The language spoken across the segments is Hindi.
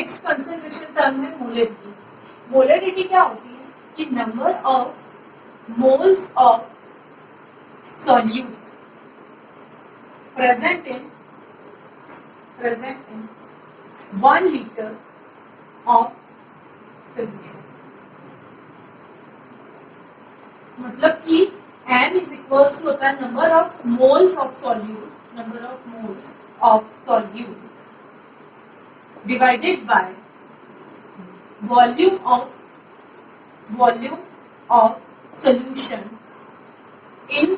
नेक्स्ट कंसंट्रेशन टर्म है मोलरिटी। मोलरिटी क्या होती है कि number of moles of solute present in 1 liter of solution। मतलब कि m is equals to होता है number of moles of solute divided by volume of solution in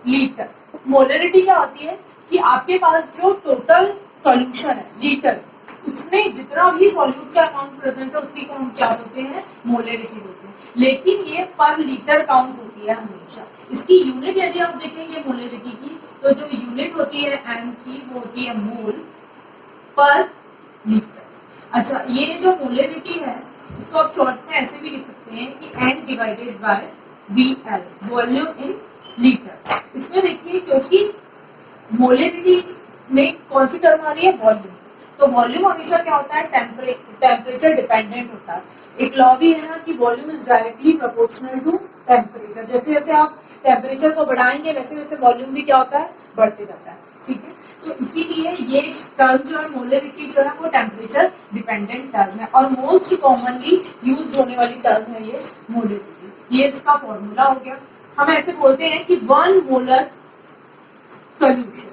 litre. Molarity क्या होती है कि आपके पास जो टोटल सॉल्यूशन है लीटर, उसमें जितना भी सॉल्यूट का अमाउंट प्रेजेंट है उसी को हम क्या बोलते हैं, मोलरिटी बोलते हैं। लेकिन ये पर लीटर काउंट होती है हमेशा। इसकी यूनिट यदि आप देखेंगे मोलरिटी की, तो जो यूनिट होती है एम की वो होती है मोल पर लीटर। अच्छा, ये जो मोलरिटी है इसको आप शॉर्ट में ऐसे भी लिख सकते हैं कि n divided by VL, volume in litre. इसमें देखिए क्योंकि मोलरिटी में कौन सी टर्म आ रही है, वॉल्यूम, तो वॉल्यूम हमेशा क्या होता है, टेम्परेचर डिपेंडेंट होता है। एक लॉ भी है ना कि volume is directly proportional to temperature. जैसे जैसे आप टेम्परेचर को बढ़ाएंगे वैसे वैसे वॉल्यूम भी क्या होता है, बढ़ते जाता है। ठीक है, तो इसीलिए ये टर्म जो है मोलरिटी जो है वो टेम्परेचर डिपेंडेंट टर्म है और मोस्ट कॉमनली यूज होने वाली टर्म है ये मोलरिटी। ये इसका फॉर्मूला हो गया। हम ऐसे बोलते हैं कि 1 मोलर सॉल्यूशन,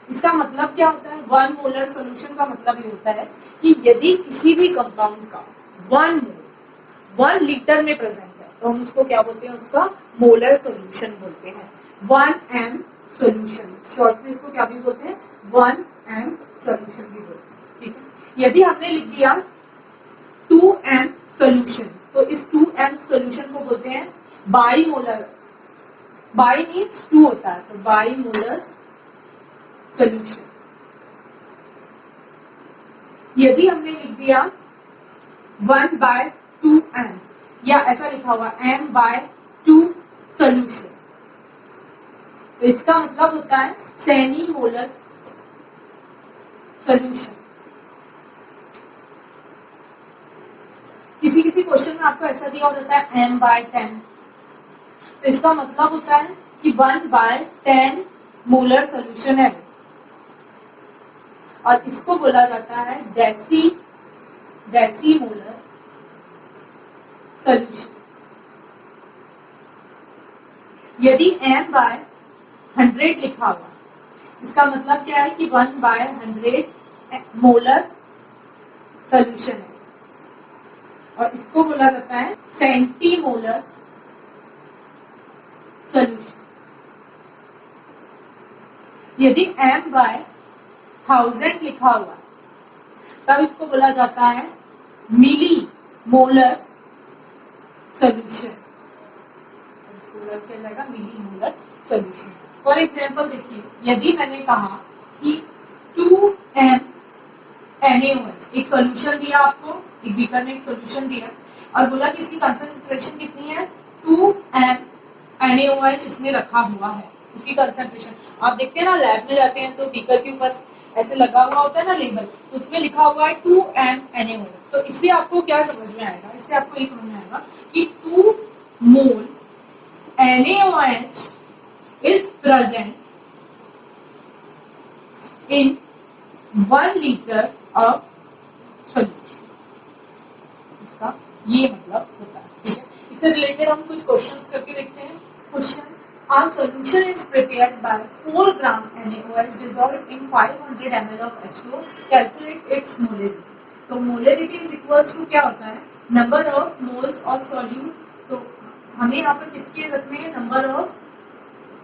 इसका मतलब क्या होता है, 1 मोलर सॉल्यूशन का मतलब ये होता है कि यदि किसी भी कंपाउंड का 1 मोल 1 लीटर में प्रेजेंट है तो हम उसको क्या बोलते हैं, उसका मोलर सॉल्यूशन बोलते हैं। 1m सॉल्यूशन, शॉर्ट में इसको क्या भी बोलते हैं, 1m सॉल्यूशन भी बोलते हैं। ठीक है, यदि हमने लिख दिया 2m सॉल्यूशन, तो इस 2m सॉल्यूशन को बोलते हैं बाई मोलर। बाई मीन्स 2 होता है, तो बाई मोलर सॉल्यूशन। यदि हमने लिख दिया 1/2m या ऐसा लिखा हुआ m/2 सॉल्यूशन, तो इसका मतलब होता है सेमी मोलर सॉल्यूशन। किसी किसी क्वेश्चन में आपको ऐसा दिया होता है m/10, तो इसका मतलब होता है कि 1/10 मोलर सॉल्यूशन है और इसको बोला जाता है डेसी मोलर सॉल्यूशन। यदि m/100 लिखा हुआ, इसका मतलब क्या है कि 1/100 मोलर सॉल्यूशन है और इसको बोला जाता है सेंटीमोलर सॉल्यूशन। यदि m/1000 लिखा हुआ तब इसको बोला जाता है मिली मोलर सॉल्यूशन, इसको बोला जाएगा मिली मोलर सॉल्यूशन। फॉर एग्जाम्पल देखिए, यदि मैंने कहा कि 2m NaOH, एक सॉल्यूशन दिया आपको, एक बीकर में एक सॉल्यूशन दिया और बोला कि इसकी कंसंट्रेशन कितनी है, 2m NaOH इसमें रखा हुआ है, उसकी कंसंट्रेशन आप देखते हैं ना, लैब में जाते हैं तो बीकर के ऊपर ऐसे लगा हुआ होता है ना लेबल, तो उसमें लिखा हुआ है 2m NaOH। तो इससे आपको क्या समझ में आएगा, इससे आपको ये समझ में आएगा कि 2 मोल NaOH is present in 1 liter of solution। इसका ये मतलब होता है। ठीक है, इससे रिलेटेड हम कुछ क्वेश्चंस करके देखते हैं। Question, a solution is prepared by 4 gram NaOH dissolved in 500 ml of H2O, calculate its molarity। तो molarity is equals to क्या होता है, number of moles of solute। तो हमें यहाँ पर किसके रखने हैं, number of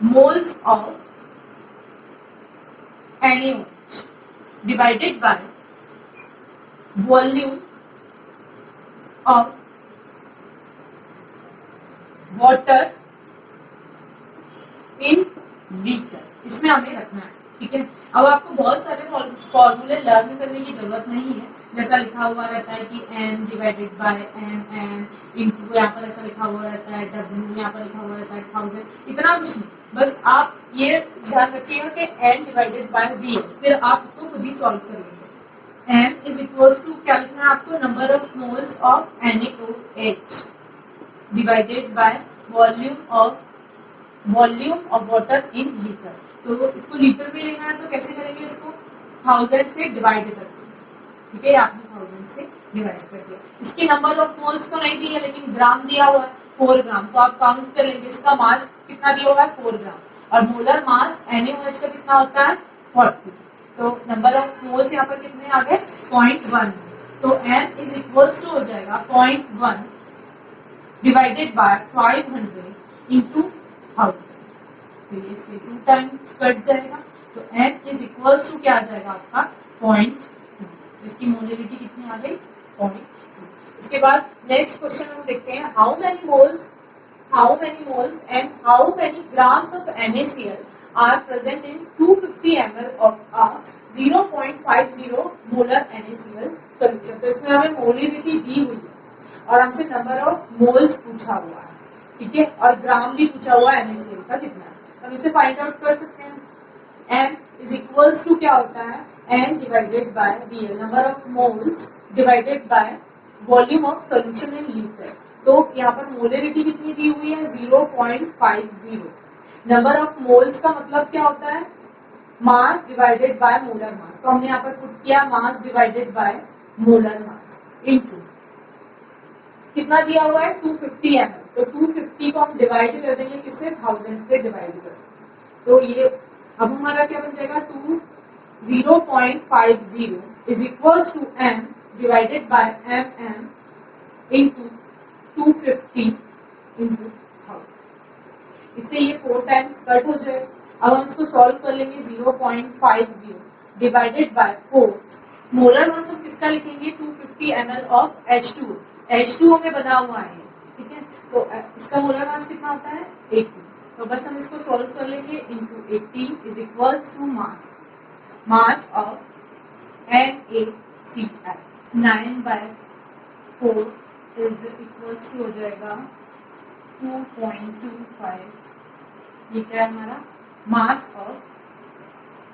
moles of NaOH divided by volume of water in litre, इसमें हमें रखना है। ठीक है, अब आपको बहुत सारे फॉर्मूले लर्न करने की जरूरत नहीं है। जैसा लिखा हुआ रहता है कि m divided bye m into, यहाँ पर ऐसा लिखा हुआ रहता है w, यहाँ पर लिखा हुआ रहता है 1000, इतना कुछ नहीं। बस आप ये ध्यान रखिएगा कि n डिवाइडेड बाय v, फिर आप इसको खुद ही सॉल्व करेंगे। m इज इक्वल्स टू क्या लिखना है आपको, number of moles of NaOH divided by volume of water in litre. तो इसको लीटर में लेना है तो कैसे करेंगे, इसको 1000 से डिवाइड करके, ठीक है, आपने 1000 से डिवाइड कर दिया। इसकी नंबर ऑफ मोल्स तो नहीं दी है लेकिन ग्राम दिया हुआ है 4 ग्राम, तो आप काउंट कर लेंगे इसका मास कितना दिया हुआ है 4 ग्राम, और मोलर मास NaOH का कितना होता है 40। तो नंबर ऑफ मोल्स यहाँ पर कितने आ गए 0.1, तो m इज इक्वल्स टू हो जाएगा 0.1 डिवाइडेड बाय 500 इंटू 1000, तो ये से 2 टाइम्स कट जाएगा, तो m इज इक्वल्स टू क्या आ जाएगा आपका 0.2, इसकी मोलरिटी कितनी आ गई 0.2। इसके बाद नेक्स्ट क्वेश्चन हम देखते हैं, how many moles and how many grams of NaCl are present in 250 ml of a 0.50 molar NaCl solution। तो इसमें हमें मोलरिटी दी हुई है और हमसे नंबर ऑफ मोल्स पूछा हुआ है, ठीक है, और ग्राम भी पूछा हुआ है NaCl का कितना है। हम इसे फाइंड आउट कर सकते हैं। m इज इक्वल्स टू क्या होता है n divided bye Bl, number of moles divided by volume of solution in litre. तो यहाँ पर मोलरिटी कितनी दी हुई है 0.50। नंबर ऑफ मोल्स का मतलब क्या होता है मास डिवाइडेड बाय मोलर मास, तो हमने यहाँ पर पुट किया mass divided by molar mass into कितना दिया हुआ है 250 ml, तो 250 को हम डिवाइड कर देंगे किससे 1000 से डिवाइड कर देंगे, तो ये अब हमारा क्या बन जाएगा 0.50 is equals to m divided by mm into 250 into 1000, इससे ये 4 टाइम्स कट हो जाए। अब हम इसको सॉल्व कर लेंगे 0.50 डिवाइडेड बाय 4, मोलर मास हम किसका लिखेंगे 250 ml ऑफ H2O, H2O में बना हुआ है, ठीक है, तो इसका मोलर मास कितना होता है 80, तो बस हम इसको सॉल्व कर लेंगे into 80 is equals to mass of NaCl 9/4 is equals to हो जाएगा 2.25, ये क्या है हमारा मास ऑफ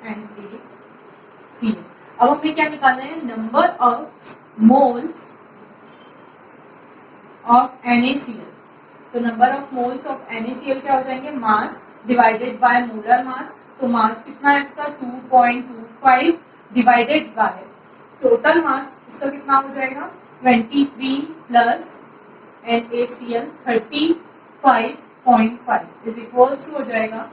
NaCl। अब हमें क्या निकालना है number of moles of NaCl, तो number of moles of NaCl क्या हो जाएंगे मास डिवाइडेड बाय मोलर मास, तो मास कितना है इसका 2.25 डिवाइडेड बाय टोटल मास इसका कितना हो जाएगा 23 plus NaCl 35.5 is equals to हो जाएगा,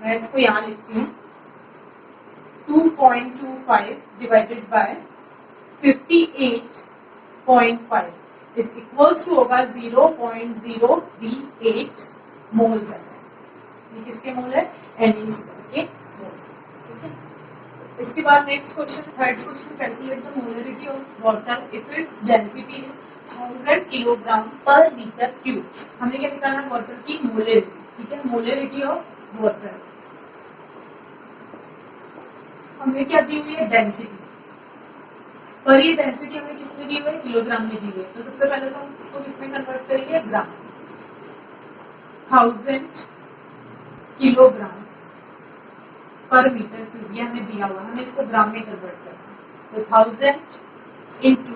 मैं इसको यहाँ लिखती हूँ 2.25 divided by 58.5 is equals to होगा 0.038 मोल्स आ जाएगा। ये किसके मोल है NaCl के मोल, ठीक है। इसके बाद next question, third question, calculate the molarity of water if its density is 1000 kilogram पर मीटर क्यूब। हमें क्या निकालना है वाटर की मोलरिटी, ठीक है, मोलरिटी ऑफ वाटर। हमें क्या दी हुई है डेंसिटी, पर ये डेंसिटी हमें किसमें दी हुई है किलोग्राम में दी हुई है, तो सबसे पहले तो हम इसको किसमें कन्वर्ट करेंगे ग्राम, 1000 किलोग्राम पर मीटर क्यूब, ये हमें दिया हुआ है, हमें इसको ग्राम में कन्वर्ट करना है, तो 1000 इंटू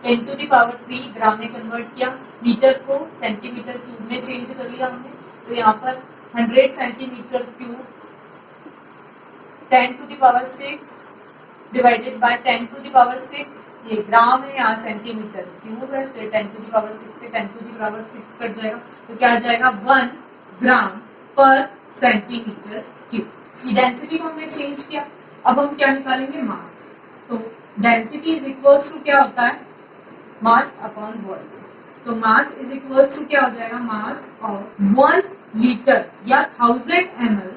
10⁻³ ग्राम में कन्वर्ट किया, मीटर को सेंटीमीटर क्यूब में चेंज कर लिया हमने, तो यहाँ पर 100 सेंटीमीटर क्यूब 10⁶ डिवाइडेड बाय 10⁶, ये ग्राम है, यहाँ सेंटीमीटर क्यूब है, तो 10⁶ से 10⁶ कट जाएगा, तो क्या आ जाएगा 1 ग्राम पर सेंटीमीटर क्यूब। डेंसिटी को हमने चेंज किया, अब हम क्या निकालेंगे मास, तो डेंसिटी इज इक्वल्स टू क्या होता है मास अपॉन वॉल्यूम, तो मास इज इक्वल्स टू क्या हो जाएगा मास ऑफ 1 लीटर या 1000 ml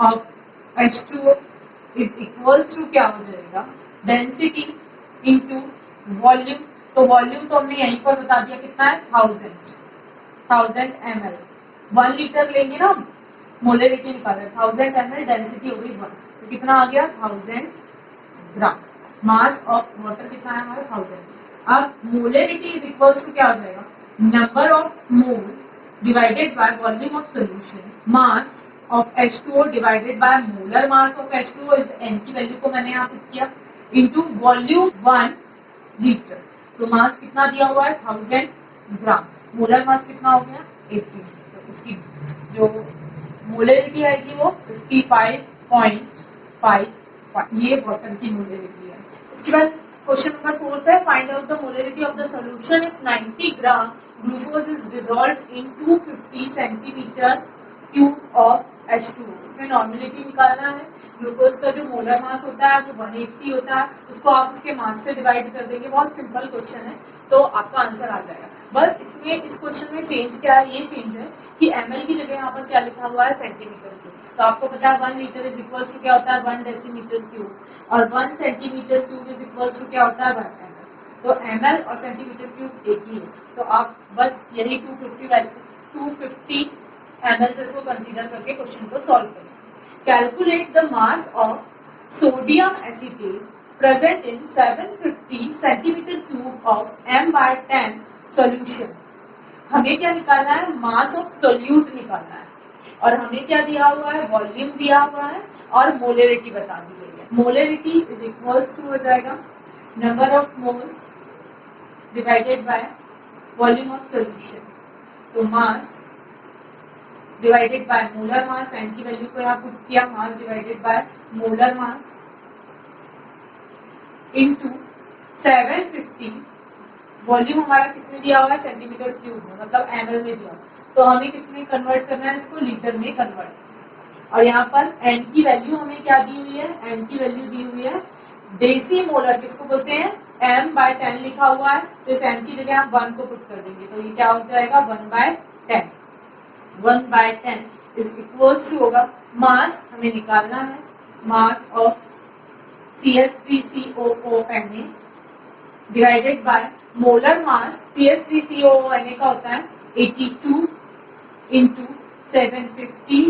of H2O is equals to क्या हो जाएगा डेंसिटी इंटू वॉल्यूम, तो वॉल्यूम तो हमने यहीं पर बता दिया कितना है 1000 ml, 1 लीटर लेंगे ना, मोलरिटी निकाले 1000 ml, डेंसिटी हो गई 1, तो कितना आ गया 1000 ग्राम। मास ऑफ वाटर कितना है हमारा 1000। अब मोलरिटी इज इक्वल्स टू क्या हो जाएगा number of moles divided by volume of solution, mass of H2O divided by molar mass of H2O is n की वैल्यू को मैंने यहाँ पुट किया, इंटू वॉल्यूम 1 लीटर। तो मास कितना दिया हुआ है 1000 ग्राम, मोलर मास कितना हो गया 80। तो इसकी जो मोलरिटी आएगी वो 55.55, ये वाटर की मोलरिटी है। इसके बाद क्वेश्चन नंबर 4 है, find out the molarity of the solution if 90 gram glucose is dissolved in 250 centimetre cube of H2O। इसमें नॉर्मेलिटी निकालना है। ग्लूकोज का जो मोलर मास होता है वो 180 होता है, उसको आप उसके मास से डिवाइड कर देंगे। बहुत सिंपल क्वेश्चन है, तो आपका आंसर आ जाएगा। बस इसमें इस क्वेश्चन में चेंज क्या है, ये चेंज है कि ml की जगह यहाँ पर क्या लिखा हुआ है सेंटीमीटर क्यूब। तो आपको पता है 1 लीटर इज इक्वल टू क्या होता है 1 डेसीमीटर क्यूब, और 1 centimetre cube is equal to क्या होता है 1 ml। तो ml और सेंटीमीटर क्यूब एक ही है, तो आप बस यही 250 ml से इसको कंसीडर करके क्वेश्चन को सॉल्व करें। Calculate the mass of sodium acetate present in 750 centimeter cube of m/10 solution। हमें क्या निकालना है, मास ऑफ सोल्यूट निकालना है, और हमें क्या दिया हुआ है, वॉल्यूम दिया हुआ है और मोलरिटी बता दी गई है। मोलरिटी इज इक्वल्स टू हो जाएगा number of moles divided by volume of solution. तो mass divided by molar mass, N की वैल्यू को यहाँ पुट किया, mass divided by molar mass into 750, volume हमारा किसमें दिया हुआ है सेंटीमीटर क्यूब में, मतलब ml में दिया, तो हमें किसमें कन्वर्ट करना है, इसको लीटर में कन्वर्ट। और यहाँ पर n की वैल्यू हमें क्या दी हुई है, n की वैल्यू दी हुई है डेसी मोलर, किसको बोलते हैं m/10 लिखा हुआ है, तो इस m की जगह हम 1 को पुट कर देंगे, तो ये क्या हो जाएगा 1/10। 1/10 इज इक्वल्स टू होगा, मास हमें निकालना है, mass of CH3COONA divided by molar mass, CH3COONA का होता है 82 इंटू 750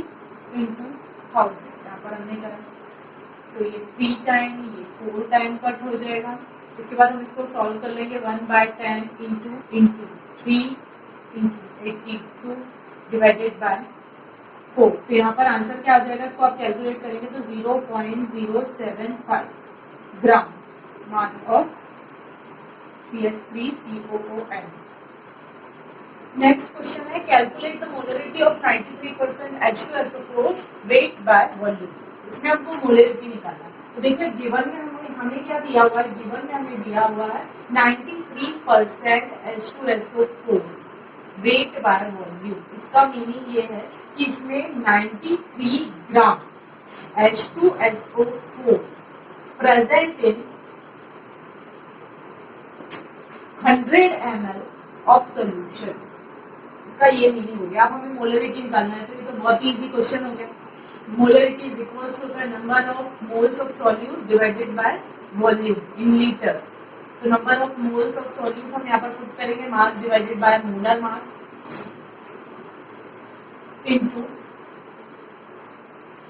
इंटू 1000। यहाँ पर हमने करा तो ये 3 टाइम, ये 4 टाइम कट हो जाएगा। इसके बाद हम इसको सॉल्व कर लेंगे 1/10 इंटू 3 इंटू 82 डिवाइडेड बाय 4। तो यहाँ पर आंसर क्या आ जाएगा, इसको आप कैलकुलेट करेंगे तो 0.075 gram mass of CH3COON। Next question है, calculate the molarity of 93% H2SO4 weight by volume. इसमें हमको मोलरिटी निकालना है। तो देखिए गिवन में हमें क्या दिया हुआ है, गिवन में हमें दिया हुआ है 93% H2SO4 वेट बाय वॉल्यूम। इसका मीनिंग ये है कि इसमें 93 ग्राम H2SO4 present in 100 ml of solution. इसका ये मीनिंग हो गया। अब हमें मोलरिटी निकालना है, तो ये तो बहुत इजी क्वेश्चन हो गया। Molarity is equals to the number of moles of solute divided by volume in litre. तो number of moles of solute हम यहाँ पर पुट करेंगे, mass divided by molar mass into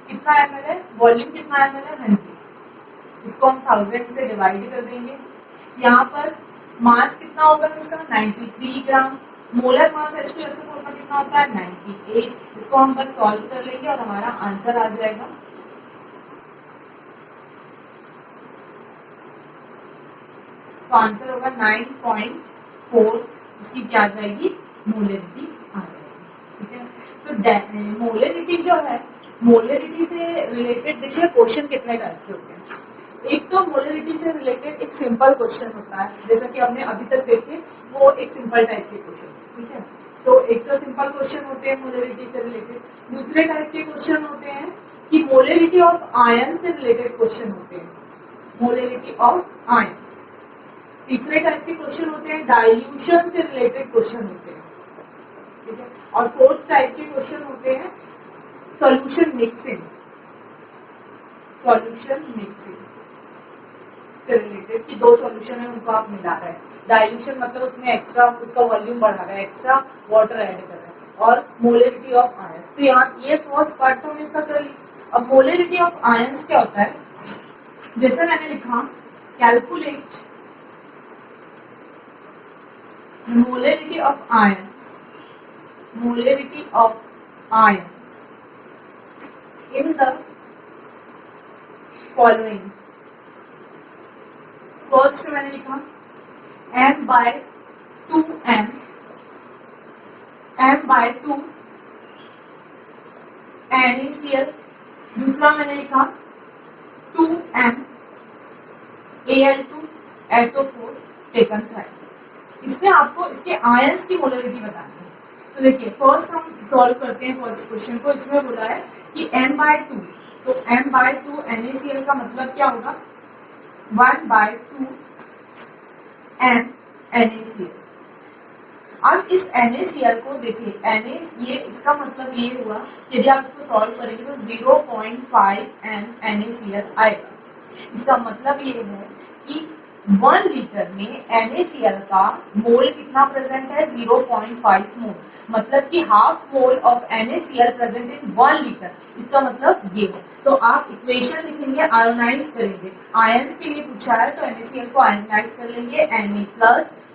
कितना ml है, वॉल्यूम कितना ml है 100। इसको हम 1000 से डिवाइड कर देंगे। यहाँ पर मास कितना होगा इसका 93 ग्राम, मोलर मास H2SO4 का कितना होता है 98। इसको हम बस सॉल्व कर लेंगे और हमारा आंसर आ जाएगा। तो आंसर होगा 9.4। इसकी क्या आ जाएगी, मोलरिटी आ जाएगी। ठीक है, तो मोलरिटी जो है, मोलरिटी से रिलेटेड देखिए क्वेश्चन कितने टाइप के होते हैं। एक तो मोलरिटी से रिलेटेड एक सिंपल क्वेश्चन होता है, जैसा कि हमने अभी तक देखे, वो एक सिंपल टाइप के क्वेश्चन। ठीक है, तो एक तो सिंपल क्वेश्चन होते हैं मोलरिटी से रिलेटेड। दूसरे टाइप के क्वेश्चन होते हैं कि मोलरिटी ऑफ आयन से रिलेटेड क्वेश्चन होते हैं, मोलरिटी ऑफ आयन। तीसरे टाइप के क्वेश्चन होते हैं डाइल्यूशन से रिलेटेड क्वेश्चन होते हैं। ठीक है, और फोर्थ टाइप के क्वेश्चन होते हैं सॉल्यूशन मिक्सिंग, सॉल्यूशन मिक्सिंग से रिलेटेड कि दो सॉल्यूशन है उनको आप मिला रहे हैं। डाइल्यूशन मतलब उसमें एक्स्ट्रा उसका वॉल्यूम बढ़ा रहा है, एक्स्ट्रा वाटर ऐड कर रहे हैं। और मोलरिटी ऑफ आयंस, तो यहाँ ये फर्स्ट पार्ट तो हमने इसका कर लिया। अब मोलरिटी ऑफ आयंस क्या होता है, जैसे मैंने लिखा calculate molarity of ions, molarity of ions in the following first मैंने लिखा m/2m, m/2 NaCl। दूसरा मैंने लिखा 2m Al2SO4 टेकन थ्राइस। इसमें आपको इसके आयंस की मोलरिटी बतानी है। तो देखिए फर्स्ट हम सॉल्व करते हैं फर्स्ट क्वेश्चन को। इसमें बोला है कि m/2, तो m/2 NaCl का मतलब क्या होगा 1/2 m NaCl। अब इस NaCl को देखिए ये इसका मतलब ये हुआ यदि आप इसको सॉल्व करेंगे तो 0.5 m NaCl आएगा। इसका मतलब ये है कि 1 लीटर में NaCl का मोल कितना प्रेजेंट है 0.5 मोल, मतलब कि half mole of NaCl present in 1 litre. इसका मतलब ये है। तो आप इक्वेशन लिखेंगे, आयोनाइज करेंगे। आयंस के लिए पूछा है तो NaCl को आयोनाइज कर लेंगे Na+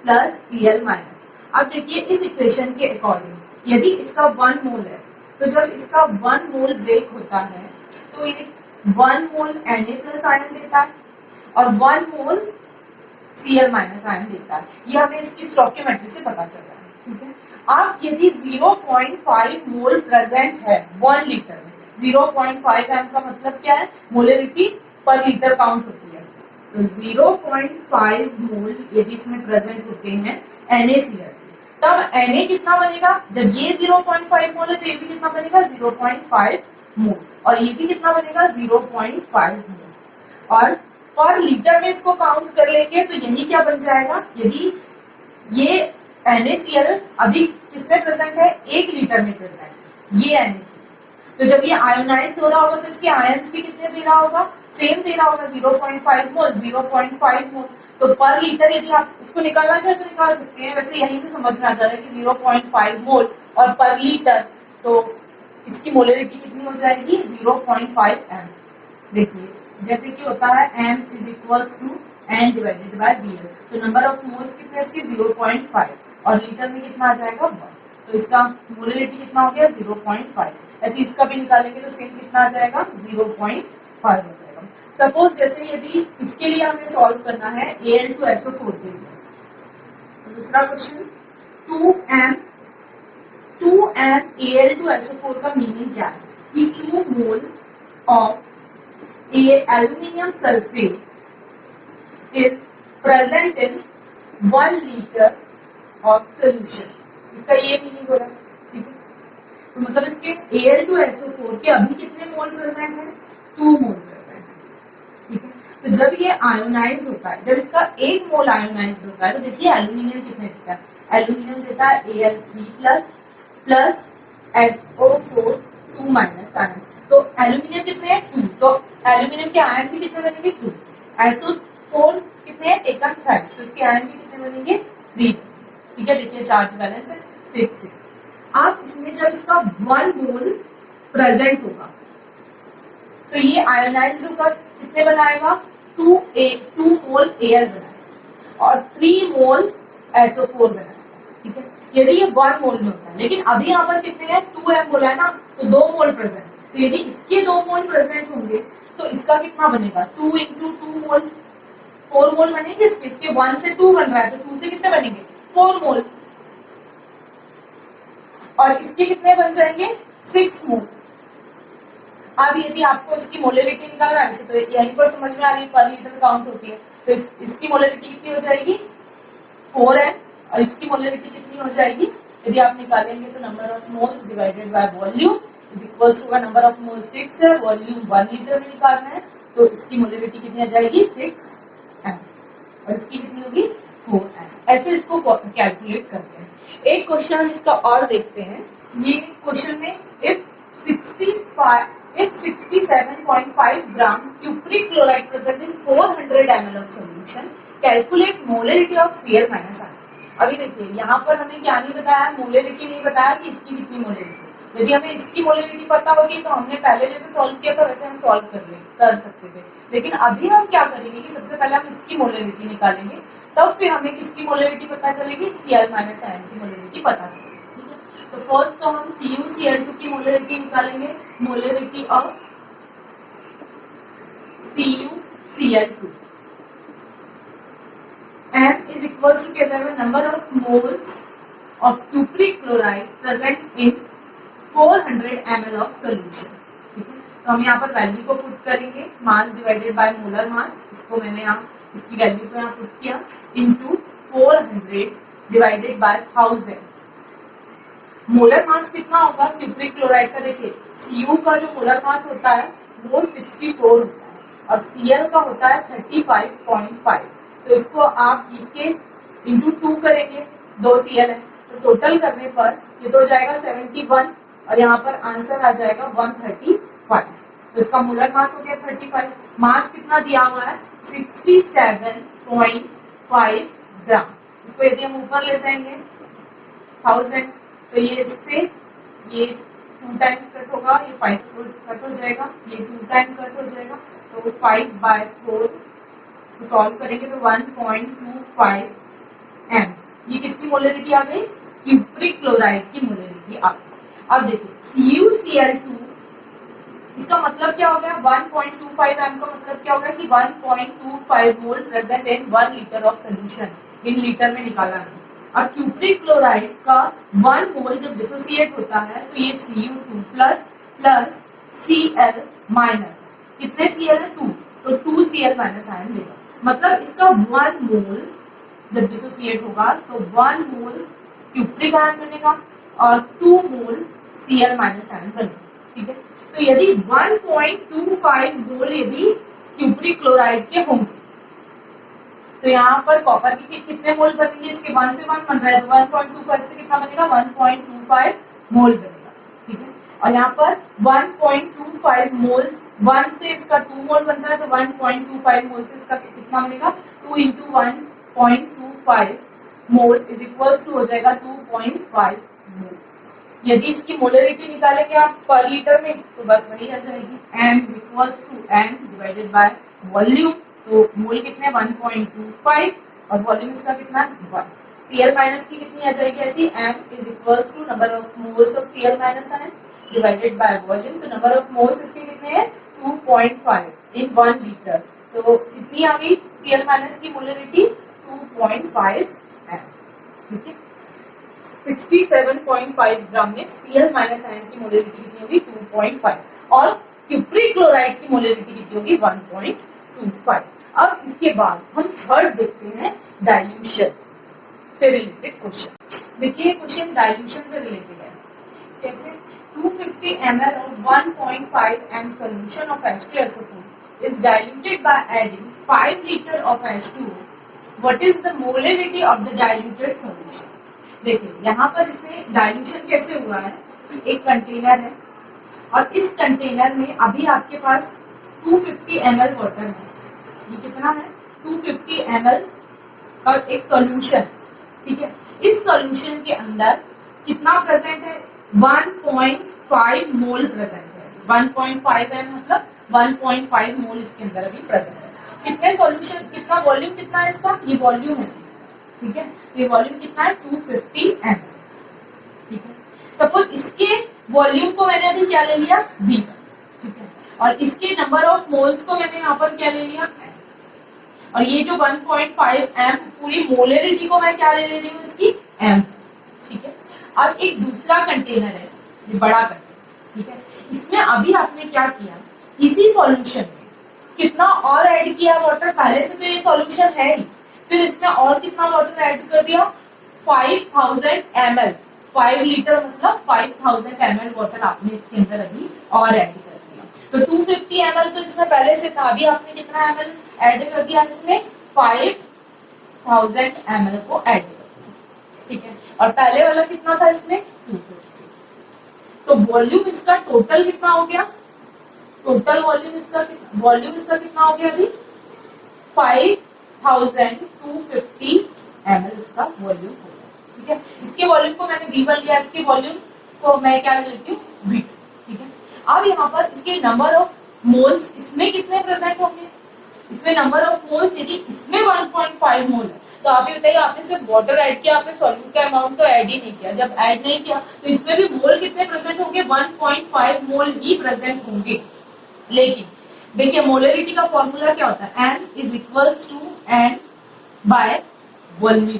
प्लस Cl माइनस। अब देखिए इस इक्वेशन के अकॉर्डिंग यदि इसका 1 मोल है तो जब इसका 1 मोल ब्रेक होता है तो ये 1 मोल Na+ आयन देता है और 1 मोल Cl माइनस आयन देता है। ये हमें इसकी स्टोइकियोमेट्री से पता चल रहा है। ठीक है, अब यदि 0.5 मोल प्रेजेंट है 1 लीटर में, 0.5 m का मतलब क्या है मोलरिटी पर लीटर काउंट होती है। तो 0.5 मोल यदि इसमें प्रेजेंट होते हैं NaCl, तब Na कितना बनेगा जब ये 0.5 मोल है तो ये भी कितना बनेगा 0.5 मोल और ये भी कितना बनेगा 0.5 मोल। और पर लीटर में इसको काउंट कर लेंगे तो यही क्या बन जाएगा, यदि ये NaCl अभी किसमें प्रेजेंट है 1 लीटर में प्रेजेंट है ये NaCl, तो जब ये आयोनाइज हो रहा होगा तो इसके आयंस भी कितने दे रहा होगा सेम दे रहा होगा 0.5 मोल 0.5 मोल। तो पर लीटर यदि आप इसको निकालना चाहे तो निकाल सकते हैं, वैसे यहीं से समझ में आ जाता है कि 0.5 मोल और पर लीटर तो इसकी मोलरिटी कितनी हो जाएगी 0.5 m। देखिए जैसे कि होता है m = n / Bl, तो नंबर ऑफ मोल्स कितने इसके 0.5 और लीटर में कितना आ जाएगा 1, तो इसका मोलरिटी कितना हो गया 0.5। ऐसे इसका भी निकालेंगे तो सेम कितना आ जाएगा 0.5 हो जाएगा। सपोज जैसे यदि इसके लिए हमें सॉल्व करना है Al2SO4 के लिए, तो दूसरा क्वेश्चन 2m Al2SO4 का मीनिंग क्या है कि 2 mole of aluminium sulfate is present in 1 liter of solution। इसका ये मीनिंग हो रहा है। ठीक है, तो मतलब इसके Al2SO4 के अभी कितने मोल प्रेजेंट है 2 मोल प्रेजेंट है। ठीक है, तो जब ये आयोनाइज होता है, जब इसका 1 मोल आयोनाइज होता है तो देखिए एल्यूमिनियम कितने देता है, एल्यूमिनियम देता है Al3+ plus SO4 2 minus ion. तो एल्यूमिनियम कितने हैं 2, तो एल्यूमिनियम के आयन भी कितने बनेंगे 2, SO4 कितने हैं टेकन थ्राइस, तो इसके आयन भी कितने बनेंगे 3। ठीक है, देखिए चार्ज बैलेंस है 6। अब इसमें जब इसका 1 मोल प्रेजेंट होगा तो ये आयोनाइज होकर कितने बनाएगा 2 मोल Al बनाएगा और 3 मोल SO4 बनाएगा। ठीक है, यदि ये 1 मोल में होता है, लेकिन अभी यहाँ पर कितने हैं 2m बोला है ना, तो 2 मोल प्रेजेंट, तो यदि इसके 2 मोल प्रेजेंट होंगे तो इसका कितना बनेगा 2 × 2 मोल 4 मोल बनेंगे इसके 1 से 2 बन रहा है तो 2 से कितने बनेंगे 4 मोल और इसके कितने बन जाएंगे 6 मोल। अब यदि आपको इसकी मोलरिटी निकालना है तो यहीं पर समझ में आ रही है पर लीटर काउंट होती है, तो इसकी मोलरिटी कितनी हो जाएगी 4m और इसकी मोलरिटी कितनी हो जाएगी यदि आप निकालेंगे तो number of moles divided by volume equals होगा नंबर ऑफ मोल 6 है, वॉल्यूम 1 लीटर में निकालना है तो इसकी मोलरिटी कितनी आ जाएगी 6m और इसकी कितनी होगी 4m। ऐसे इसको कैलकुलेट करते हैं। एक क्वेश्चन इसका और देखते हैं। ये क्वेश्चन में if 67.5 gram cupric chloride present in 400 ml of solution, calculate molarity of Cl minus ion. अभी देखिए यहाँ पर हमें क्या नहीं बताया, मोलरिटी नहीं बताया कि इसकी कितनी मोलरिटी। यदि हमें इसकी मोलरिटी पता होगी तो हमने पहले जैसे सॉल्व किया था वैसे हम सॉल्व कर सकते थे, लेकिन अभी हम क्या करेंगे कि सबसे पहले हम इसकी मोलरिटी निकालेंगे, तब फिर हमें किसकी मोलरिटी पता चलेगी Cl माइनस आयन की मोलरिटी पता चलेगी। ठीक है, तो फर्स्ट तो हम CuCl2 की मोलरिटी निकालेंगे, molarity of CuCl2 is equal to क्या जाएगा, number of moles of cupric chloride present in 400 ml of solution. ठीक है, तो हम यहाँ पर वैल्यू को पुट करेंगे, मास डिवाइडेड बाय मोलर मास, इसको मैंने यहाँ इसकी वैल्यू को यहाँ पुट किया, into 400 divided by 1000। Molar mass कितना होगा क्यूप्रिक क्लोराइड का, देखिए Cu का जो मोलर मास होता है वो 64 होता है और Cl का होता है 35.5। तो इसको आप इसके इंटू 2 करेंगे, 2 Cl है तो टोटल करने पर ये तो हो जाएगा 71 और यहाँ पर आंसर आ जाएगा 135। तो इसका मोलर मास हो गया 35। मास कितना दिया हुआ है 67.5 ग्राम। इसको यदि हम ऊपर ले जाएंगे 1000 तो ये इससे ये 2 टाइम्स कट होगा, ये 5 कट हो जाएगा, ये 2 टाइम कट हो जाएगा, तो 5/4 सॉल्व करेंगे तो 1.25 m। ये किसकी मोलरिटी आ गई, क्यूप्रिक क्लोराइड की मोलरिटी आ गई। अब देखिए CuCl2 इसका मतलब क्या हो गया, 1.25 m का मतलब क्या होगा कि 1.25 mole present in 1 litre of solution, in litre में निकाला है। और क्यूप्रिक क्लोराइड का 1 मोल जब डिसोसिएट होता है तो ये Cu2 प्लस Cl माइनस, कितने Cl है 2, तो 2Cl माइनस आयन देगा। मतलब इसका 1 मोल जब डिसोसिएट होगा तो 1 मोल क्यूप्रिक आयन बनेगा और 2 मोल Cl माइनस आयन बनेगा। ठीक है, तो यदि 1.25 मोल यदि क्यूप्रिक क्लोराइड के होंगे तो यहाँ पर कॉपर के कितने मोल बनेंगे, इसके 1 से 1 बन रहा है तो 1.25 से कितना बनेगा 1.25 मोल बनेगा। ठीक है, और यहाँ पर 1.25 मोल्स 1 से इसका 2 मोल बनता है तो 1.25 मोल से इसका कितना बनेगा 2 into 1.25 mole is equals to हो जाएगा 2.5 मोल। यदि इसकी मोलरिटी निकालेंगे आप पर लीटर में तो बस वही आ जाएगी, m is equals to n divided by volume. तो मोल कितने 1.25 और वॉल्यूम इसका कितना 1। Cl माइनस की कितनी आ जाएगी ऐसी, m is equals to number of moles of Cl minus n divided by volume. तो नंबर ऑफ मोल्स इसके कितने हैं 2.5 इन 1 लीटर। तो कितनी आ गई Cl माइनस की मोलरिटी 2.5 m। ठीक है, 67.5 ग्राम में Cl माइनस आयन की मोलरिटी कितनी होगी 2.5 और क्यूप्रिक क्लोराइड की मोलरिटी कितनी होगी 1.25। अब इसके बाद हम थर्ड देखते हैं डाइल्यूशन से रिलेटेड क्वेश्चन। देखिए क्वेश्चन डाइल्यूशन से रिलेटेड है, कैसे 250 ml और 1.5 m solution of H2SO4 is diluted by adding 5 liter of H2O. What is the molarity of the diluted solution? देखिए यहाँ पर इसमें डाइल्यूशन कैसे हुआ है कि एक कंटेनर है और इस कंटेनर में अभी आपके पास 250 ml वाटर है। ये कितना है 250 ml का एक सॉल्यूशन। ठीक है, इस सॉल्यूशन के अंदर कितना प्रेजेंट है 1.5 मोल प्रेजेंट है। 1.5 m मतलब 1.5 मोल इसके अंदर अभी प्रेजेंट है। कितने सॉल्यूशन कितना वॉल्यूम कितना है इसका, ये वॉल्यूम है। ठीक है, ये वॉल्यूम कितना है 250 ml। ठीक है, सपोज इसके वॉल्यूम को मैंने अभी क्या ले लिया V। ठीक है, और इसके नंबर ऑफ मोल्स को मैंने यहाँ पर क्या ले लिया m। और ये जो 1.5 m पूरी मोलरिटी को मैं क्या ले रही हूँ इसकी m। ठीक है, अब एक दूसरा कंटेनर है, ये बड़ा कंटेनर। ठीक है, इसमें अभी आपने क्या किया, इसी सॉल्यूशन में कितना और ऐड किया वाटर, पहले से तो ये सॉल्यूशन है ही, फिर इसमें और कितना वाटर ऐड कर दिया 5000 ml। 5 लीटर मतलब 5000 ml वाटर आपने इसके अंदर अभी और ऐड कर दिया। तो 250 ml तो इसमें पहले से था, अभी आपने कितना ml ऐड कर दिया इसमें 5000 ml को ऐड कर दिया। ठीक है, और पहले वाला कितना था इसमें 250। तो वॉल्यूम इसका टोटल कितना हो गया, टोटल वॉल्यूम इसका कितना हो गया अभी 5250 ml इसका वॉल्यूम हो गया। ठीक है, इसके वॉल्यूम को मैंने V1 लिया, इसके वॉल्यूम को मैं क्या लेती हूँ V2। ठीक है, अब यहाँ पर इसके नंबर ऑफ मोल्स इसमें कितने प्रेजेंट होंगे, इसमें नंबर ऑफ मोल्स यदि इसमें 1.5 मोल है तो आप ये बताइए, आपने सिर्फ वाटर ऐड किया, आपने सॉल्यूट का अमाउंट तो ऐड ही नहीं किया। जब ऐड नहीं किया तो इसमें भी मोल कितने प्रेजेंट होंगे 1.5 मोल ही प्रेजेंट होंगे। लेकिन देखिए मोलरिटी का फॉर्मूला क्या होता है, m is equals to n by volume,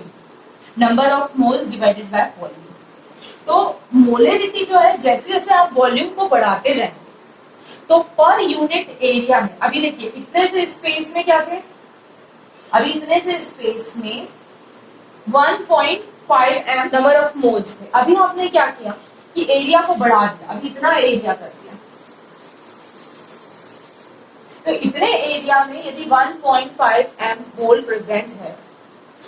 number of moles divided by volume. तो मोलरिटी जो है, जैसे जैसे आप वॉल्यूम को बढ़ाते जाएंगे तो पर यूनिट एरिया में, अभी देखिए इतने से स्पेस में क्या थे, अभी इतने से स्पेस में 1.5 एम नंबर ऑफ मोल्स थे। अभी आपने क्या किया कि एरिया को बढ़ा दिया, अभी इतना एरिया कर दिया। तो इतने एरिया में यदि 1.5 एम मोल प्रेजेंट है,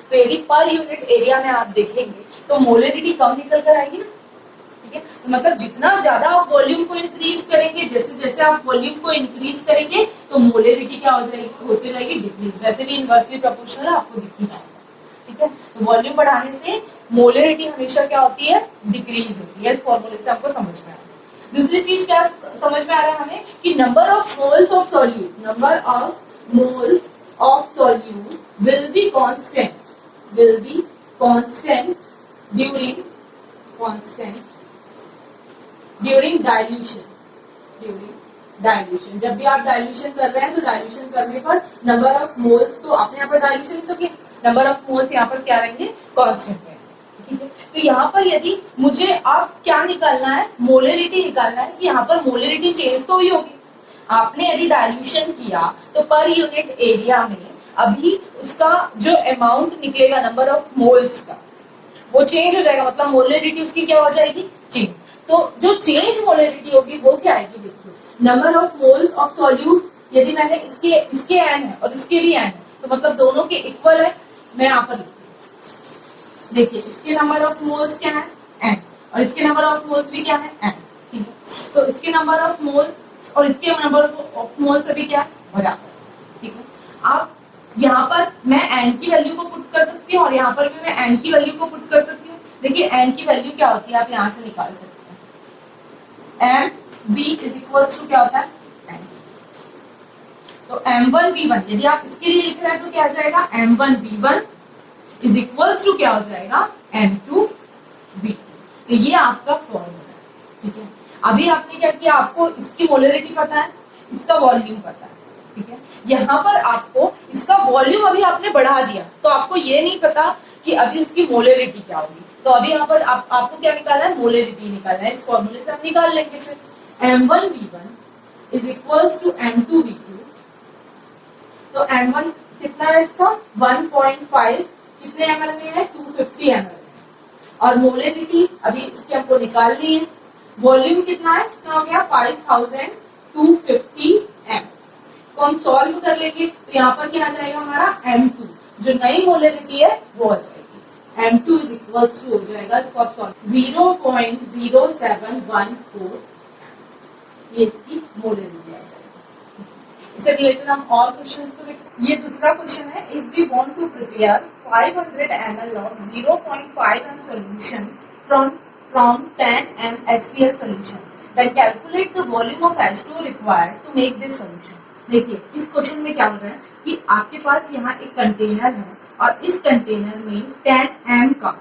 तो यदि पर यूनिट एरिया में आप देखेंगे तो मोलरिटी कम निकल कर आएगी ना, ठीक है। तो मतलब जितना ज्यादा आप वॉल्यूम को इंक्रीज करेंगे, जैसे जैसे आप वॉल्यूम को इंक्रीज करेंगे तो मोलरिटी क्या हो जाएगी, होती जाएगी डिक्रीज। वैसे भी इनवर्सली प्रोपोर्शनल है, आपको दिख ही जाएगा, ठीक है। तो वॉल्यूम बढ़ाने से मोलरिटी हमेशा क्या होती है, डिक्रीज होती है। इस फॉर्मूले से आपको समझ में आया। दूसरी चीज क्या समझ में आ रहा है हमें कि number of moles of solute, number of moles of solute will be constant during dilution। जब भी आप डाइल्यूशन कर रहे हैं तो डाइल्यूशन करने पर नंबर ऑफ मोल्स, तो आपने यहाँ पर डाइल्यूशन तो किया, नंबर ऑफ मोल्स यहाँ पर क्या रहेंगे, कांस्टेंट रहेंगे, ठीक है। तो यहाँ पर यदि मुझे अब क्या निकालना है, मोलरिटी निकालना है कि यहाँ पर मोलरिटी चेंज तो हुई होगी। आपने यदि डाइल्यूशन किया तो पर यूनिट एरिया में अभी उसका जो अमाउंट निकलेगा नंबर ऑफ मोल्स का, वो चेंज हो जाएगा, मतलब मोलरिटी उसकी क्या हो जाएगी, चेंज। तो जो चेंज मोलरिटी होगी वो क्या आएगी, देखिए number of moles of solute, यदि मैंने इसके एन है और इसके भी एन है तो मतलब दोनों के इक्वल है। मैं यहाँ पर देखिए इसके नंबर ऑफ मोल्स क्या है, एन, और इसके नंबर ऑफ मोल्स भी क्या है, एन, ठीक है। तो इसके नंबर ऑफ मोल्स और इसके नंबर ऑफ मोल्स अभी क्या है, बराबर, ठीक है। आप यहाँ पर मैं एन की वैल्यू को पुट कर सकती हूँ और यहाँ पर भी मैं एन की वैल्यू को पुट कर सकती हूँ। देखिए एन की वैल्यू क्या होती है, आप यहाँ से निकाल सकते हैं, M B is equals to क्या होता है, एन। तो m1v1 यदि आप इसके लिए लिख रहे हैं तो क्या आ जाएगा, m1v1 इज इक्वल्स टू क्या हो जाएगा, m2v2। तो ये आपका फॉर्मूला है, ठीक है। अभी आपने क्या किया, आपको इसकी मोलरिटी पता है, इसका वॉल्यूम पता है, ठीक है। यहाँ पर आपको इसका वॉल्यूम अभी आपने बढ़ा दिया तो आपको ये नहीं पता कि अभी उसकी मोलरिटी क्या होगी। तो अभी यहाँ पर आपको क्या निकालना है, मोलरिटी निकालना है। इस फॉर्मूले से हम निकाल लेंगे फिर, m1v1 is equals to m2v2। तो m1 कितना है इसका, 1.5, कितने ml में है, 250 ml में, और मोलरिटी अभी इसकी हमको निकालनी है। वॉल्यूम कितना है, कितना हो गया, 5250 ml। तो हम सॉल्व कर लेंगे तो यहाँ पर क्या आ जाएगा हमारा, m2, जो नई मोलरिटी है वो आ जाएगी, m2 इज इक्वल्स टू हो जाएगा, इसको आप सॉल्व 0.0714, ये इसकी मोलरिटी आ जाएगी। इससे रिलेटेड हम और क्वेश्चंस को देखते हैं। ये दूसरा क्वेश्चन है, if we want to prepare 500 ml of 0.5 m solution from 10 m HCl solution, then calculate the volume of H2O required to make this solution। देखिए इस क्वेश्चन में क्या हो रहा है कि आपके पास यहाँ एक कंटेनर है और इस कंटेनर में 10 m का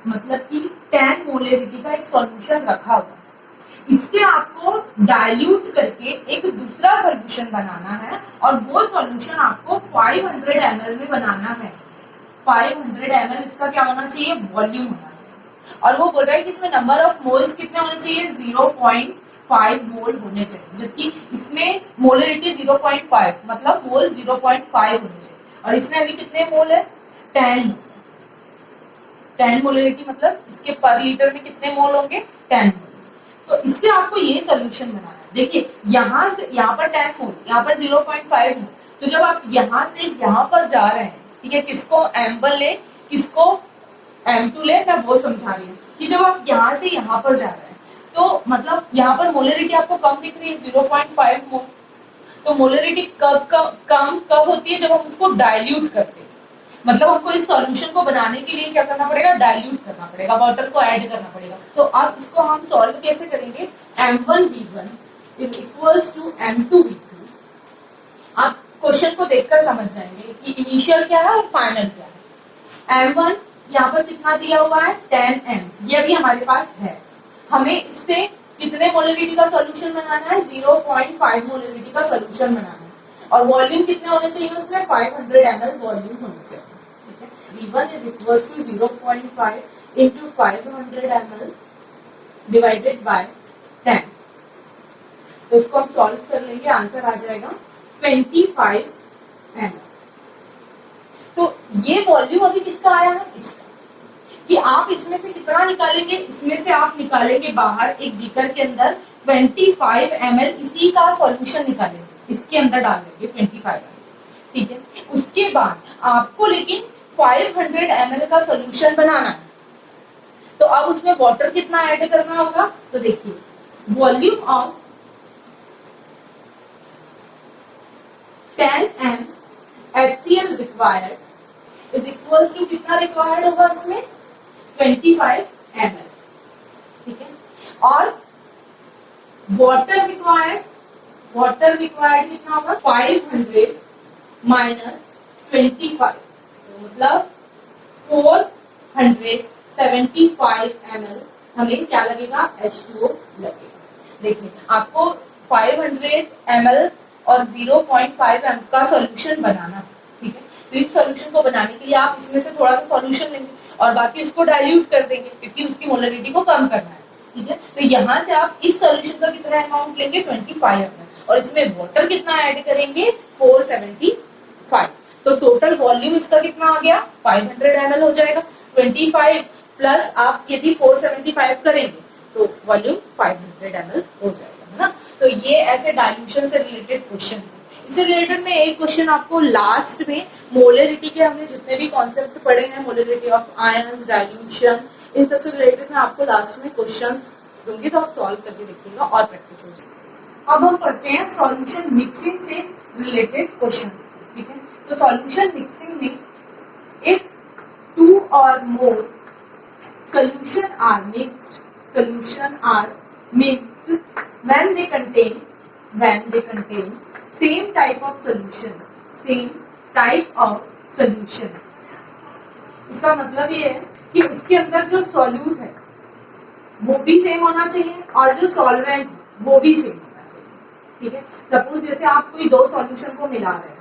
मतलब कि 10 मोलरिटी का एक सॉल्यूशन रखा हुआ है। इससे आपको डाइल्यूट करके एक दूसरा सॉल्यूशन बनाना है और वो सॉल्यूशन आपको 500 ml में बनाना है। 500 ml इसका क्या होना चाहिए, वॉल्यूम होना चाहिए। और वो बोल रहा है कि इसमें नंबर ऑफ मोल्स कितने होने चाहिए, 0.5 मोल होने चाहिए, जबकि इसमें मोलरिटी 0.5 मतलब मोल 0.5 होने चाहिए, और इसमें अभी कितने मोल है, 10 मोलरिटी, मतलब इसके पर लीटर में कितने मोल होंगे, 10 मोल। तो इससे आपको ये सॉल्यूशन बनाना है। देखिए यहाँ से यहाँ पर 10 मोल, यहाँ पर 0.5 मोल, तो जब आप यहाँ से यहाँ पर जा रहे हैं, ठीक है, किसको m1 ले किसको m2 ले, मैं वो समझा रही हूँ कि जब आप यहाँ से यहाँ पर जा रहे हैं तो मतलब यहाँ पर मोलरिटी आपको कम दिख रही है, 0.5 मोल। तो मोलरिटी कम कब होती है, जब हम उसको डाइल्यूट करते हैं, मतलब हमको इस सॉल्यूशन को बनाने के लिए क्या करना पड़ेगा, डाइल्यूट करना पड़ेगा, वाटर को ऐड करना पड़ेगा। तो अब इसको हम सॉल्व कैसे करेंगे, m1v1 is equals to m2v2। आप क्वेश्चन को देखकर समझ जाएंगे कि इनिशियल क्या है और फाइनल क्या है। m1 यहाँ पर कितना दिया हुआ है, 10m, ये भी हमारे पास है। हमें इससे कितने मोलरिटी का सॉल्यूशन बनाना है, 0.5 मोलरिटी का सॉल्यूशन बनाना है, और वॉल्यूम कितने होने चाहिए उसमें, 500 ml वॉल्यूम होना चाहिए। V1 is equals to 0.5 into 500 ml divided by 10। तो इसको हम सॉल्व कर लेंगे, आंसर आ जाएगा 25 ml। तो ये वॉल्यूम अभी किसका आया है, इसका, कि आप इसमें से कितना निकालेंगे, इसमें से आप निकालेंगे बाहर एक बीकर के अंदर 25 ml, इसी का सॉल्यूशन निकालेंगे, इसके अंदर डाल देंगे 25 ml, ठीक है। उसके बाद आपको लेकिन 500 ml का सॉल्यूशन बनाना है, तो अब उसमें वाटर कितना ऐड करना होगा, तो देखिए volume of 10 m HCl required is equals to कितना रिक्वायर्ड होगा इसमें 25 ml, ठीक है। और वाटर रिक्वायर्ड कितना होगा 500 माइनस 25, तो मतलब 475 ml हमें क्या लगेगा, H2O लगेगा। देखिए आपको 500 ml और 0.5 ml का सॉल्यूशन बनाना है, ठीक है। तो इस सॉल्यूशन को बनाने के लिए आप इसमें से थोड़ा सा सॉल्यूशन लेंगे और बाकी उसको डाइल्यूट कर देंगे, क्योंकि उसकी मोलरिटी को कम करना है, ठीक है। तो यहाँ से आप इस सॉल्यूशन का कितना अमाउंट लेंगे 25 ml, और इसमें वाटर कितना ऐड करेंगे 475। तो टोटल वॉल्यूम इसका कितना आ गया 500 ml हो जाएगा। 25 प्लस आप यदि 475 करेंगे तो वॉल्यूम 500 ml हो जाएगा, है ना। तो ये ऐसे डाइल्यूशन से रिलेटेड क्वेश्चन है। इससे रिलेटेड में एक क्वेश्चन आपको लास्ट में मोलरिटी के, हमने जितने भी कॉन्सेप्ट पढ़े हैं, मोलरिटी ऑफ आयंस, डाइल्यूशन, इन सबसे रिलेटेड मैं आपको लास्ट में क्वेश्चंस दूंगी, तो आप सॉल्व करके देखिएगा और प्रैक्टिस हो जाएगी। अब हम पढ़ते हैं सॉल्यूशन मिक्सिंग से रिलेटेड क्वेश्चंस, ठीक है। तो सॉल्यूशन मिक्सिंग में if 2 or more solution are mixed when they contain same type of solution। इसका मतलब ये है कि उसके अंदर जो सॉल्यूट है वो भी सेम होना चाहिए और जो सॉल्वेंट वो भी सेम होना चाहिए, ठीक है। सपोज जैसे आप कोई दो सॉल्यूशन को मिला रहे हैं,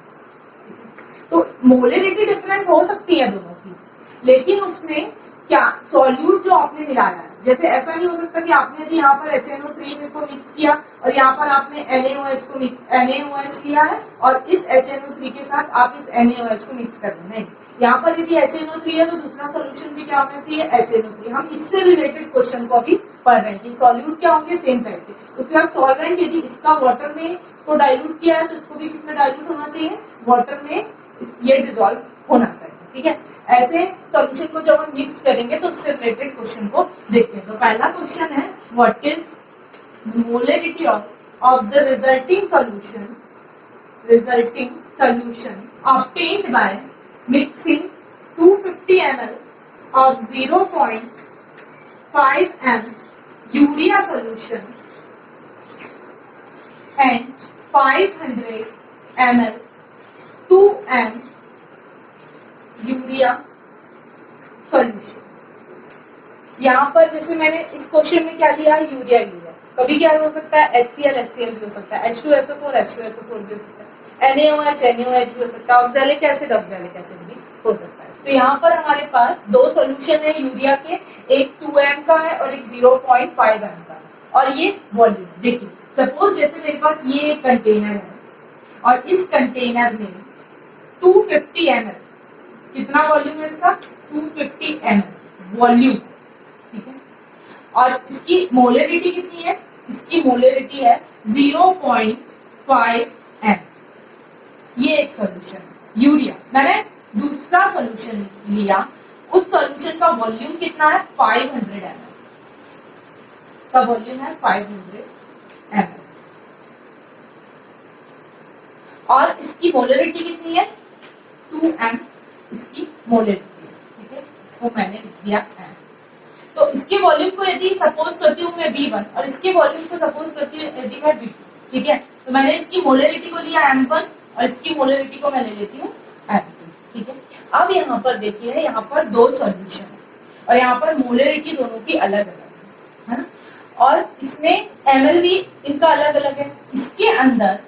तो मोलरिटी डिफरेंट हो सकती है दोनों की, लेकिन उसमें क्या सॉल्यूट जो आपने मिलाया है, जैसे ऐसा नहीं हो सकता कि आपने यदि यहाँ पर HNO3 को मिक्स किया और यहाँ पर आपने NaOH लिया है और इस HNO3 के साथ आप इस NaOH को मिक्स कर दें, नहीं। यहाँ पर यदि HNO3 है तो दूसरा सॉल्यूशन भी क्या होना चाहिए HNO3। हम इससे रिलेटेड क्वेश्चन को अभी पढ़ रहे हैं कि सॉल्यूट क्या होंगे सेम टाइप के। उसके बाद सॉल्वेंट यदि इसका वाटर में को डाइल्यूट किया है तो इसको भी किसमें डाइल्यूट होना चाहिए, वाटर में ये डिसॉल्व होना चाहिए, ठीक है। ऐसे सॉल्यूशन को जब हम मिक्स करेंगे तो उससे रिलेटेड क्वेश्चन को देखते हैं। तो पहला क्वेश्चन है what is molarity of the resulting solution obtained by mixing 250 ml of 0.5 m urea solution and 500 ml 2 m urea solution. यहाँ पर जैसे मैंने इस क्वेश्चन में क्या लिया है, यूरिया। कभी क्या हो सकता है HCl भी हो सकता है, H2SO4 भी हो सकता है, NaOH भी हो सकता है, ऑक्सैलिक एसिड भी हो सकता है। तो यहाँ पर हमारे पास दो सॉल्यूशन है यूरिया के, एक 2m का है और एक 0.5m का है, और ये वॉल्यूम देखिए। सपोज जैसे मेरे पास ये एक कंटेनर है और इस कंटेनर में 250 ml, कितना वॉल्यूम है इसका 250 ml वॉल्यूम, ठीक है। और इसकी मोलरिटी कितनी है, इसकी मोलरिटी है 0.5 m। ये एक सॉल्यूशन है यूरिया। मैंने दूसरा सॉल्यूशन लिया, उस सॉल्यूशन का वॉल्यूम कितना है 500 ml, इसका वॉल्यूम है 500 ml और इसकी मोलरिटी कितनी है 2m, इसकी मोलरिटी, ठीक है। इसको मैंने लिख दिया m। तो इसके वॉल्यूम को यदि सपोज करती हूँ मैं V1 और इसके वॉल्यूम को सपोज करती हूँ यदि मैं V2, ठीक है। तो मैंने इसकी मोलरिटी को लिया M1 और इसकी मोलरिटी को मैंने लेती हूँ M2, ठीक है। अब यहाँ पर देखिए, यहाँ पर दो सॉल्यूशन है और यहाँ पर मोलरिटी दोनों की अलग अलग है ना, और इसमें ml भी इनका अलग अलग है। इसके अंदर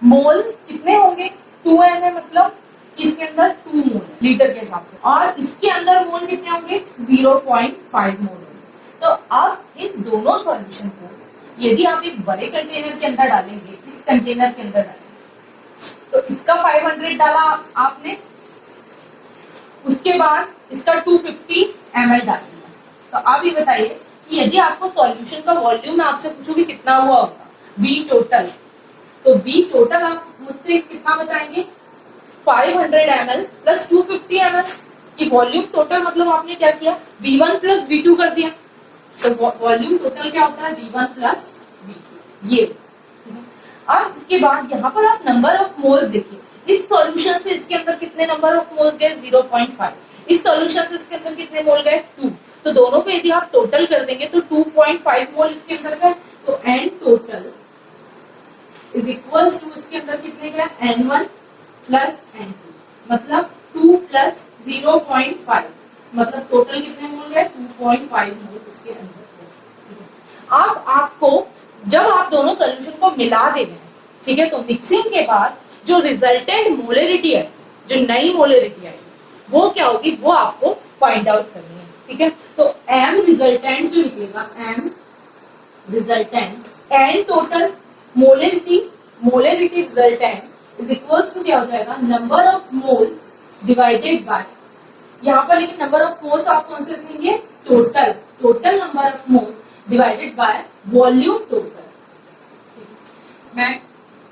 मोल कितने होंगे 2n है, मतलब इसके अंदर 2 मोल है लीटर के हिसाब से, और इसके अंदर मोल कितने होंगे 0.5 मोल होंगे। तो अब इन दोनों सॉल्यूशन को यदि आप एक बड़े कंटेनर के अंदर डालेंगे, इस कंटेनर के अंदर डालेंगे, तो इसका 500 डाला आपने, उसके बाद इसका 250 ml डाल दिया। तो अब ये बताइए कि यदि आपको सॉल्यूशन का वॉल्यूम मैं आपसे पूछूंगी कितना हुआ होगा, बी टोटल, तो बी टोटल आप मुझसे कितना बताएंगे 500 ml प्लस 250 ml की वॉल्यूम टोटल, मतलब आपने क्या किया V1 प्लस V2 कर दिया। तो वॉल्यूम टोटल क्या होता है V1 प्लस V2 ये। अब इसके बाद यहाँ पर आप नंबर ऑफ मोल्स देखिए, इस सॉल्यूशन से इसके अंदर कितने नंबर ऑफ मोल्स गए 0.5, इस सॉल्यूशन से इसके अंदर कितने मोल गए 2, तो दोनों को यदि आप टोटल कर देंगे तो 2.5 मोल इसके अंदर गए, तो n total is equals to इसके अंदर कितने गए N1 प्लस N2, मतलब 2 प्लस 0.5, मतलब टोटल कितने मोल गए 2.5 मोल इसके अंदर। अब आपको जब आप दोनों सॉल्यूशन को मिला देंगे, ठीक है, तो मिक्सिंग के बाद जो रिजल्टेंट मोलरिटी है, जो नई मोलरिटी है, वो क्या होगी वो आपको फाइंड आउट करनी है, ठीक है। तो एम रिजल्टेंट जो निकलेगा, M resultant n total molarity resultant is equals to क्या हो जाएगा number of moles divided by, यहाँ पर लेकिन नंबर ऑफ मोल्स आप कौन से रखेंगे total number of moles divided by volume total. मैं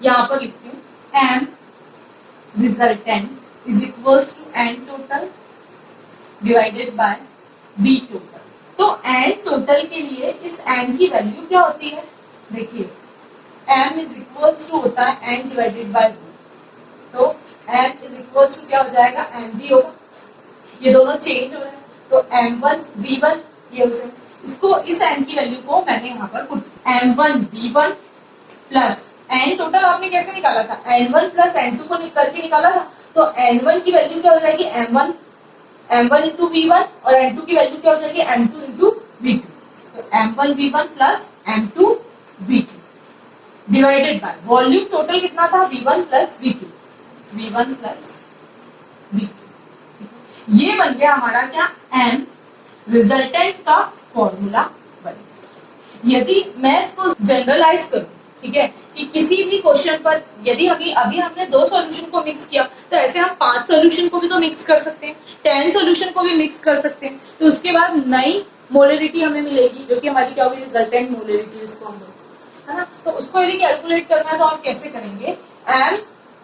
यहाँ पर लिखती हूँ M resultant is equals to n total divided by B total. तो एन टोटल के लिए इस एन की वैल्यू क्या होती है, देखिए एम इज इक्वल्स टू होता है एन डिवाइडेड बाय बी, तो एन इज इक्वल्स टू क्या हो जाएगा एम बी होगा, ये दोनों चेंज हो रहे हैं, तो M1 B1 ये हो जाएगा। इसको इस n की वैल्यू को मैंने यहाँ पर put M1 B1 plus n total आपने कैसे निकाला था N1 प्लस N2 को करके निकाला था, तो N1 की वैल्यू क्या हो जाएगी M1 इंटू V1 और N2 की वैल्यू क्या हो जाएगी M2 इंटू V2, तो M1 V1 plus M2 V2 divided by volume total कितना था V1 प्लस V2, ये बन गया हमारा क्या एम रिजल्टेंट का फॉर्मूला बन गया। यदि मैं इसको जनरलाइज करूं, ठीक है, कि किसी भी क्वेश्चन पर यदि अभी हमने 2 सॉल्यूशन को मिक्स किया, तो ऐसे हम 5 सॉल्यूशन को भी तो मिक्स कर सकते हैं, 10 सॉल्यूशन को भी मिक्स कर सकते हैं, तो उसके बाद नई मोलरिटी हमें मिलेगी जो कि हमारी क्या होगी रिजल्टेंट मोलरिटी, इसको हम है ना। तो उसको यदि कैलकुलेट करना है तो आप कैसे करेंगे, M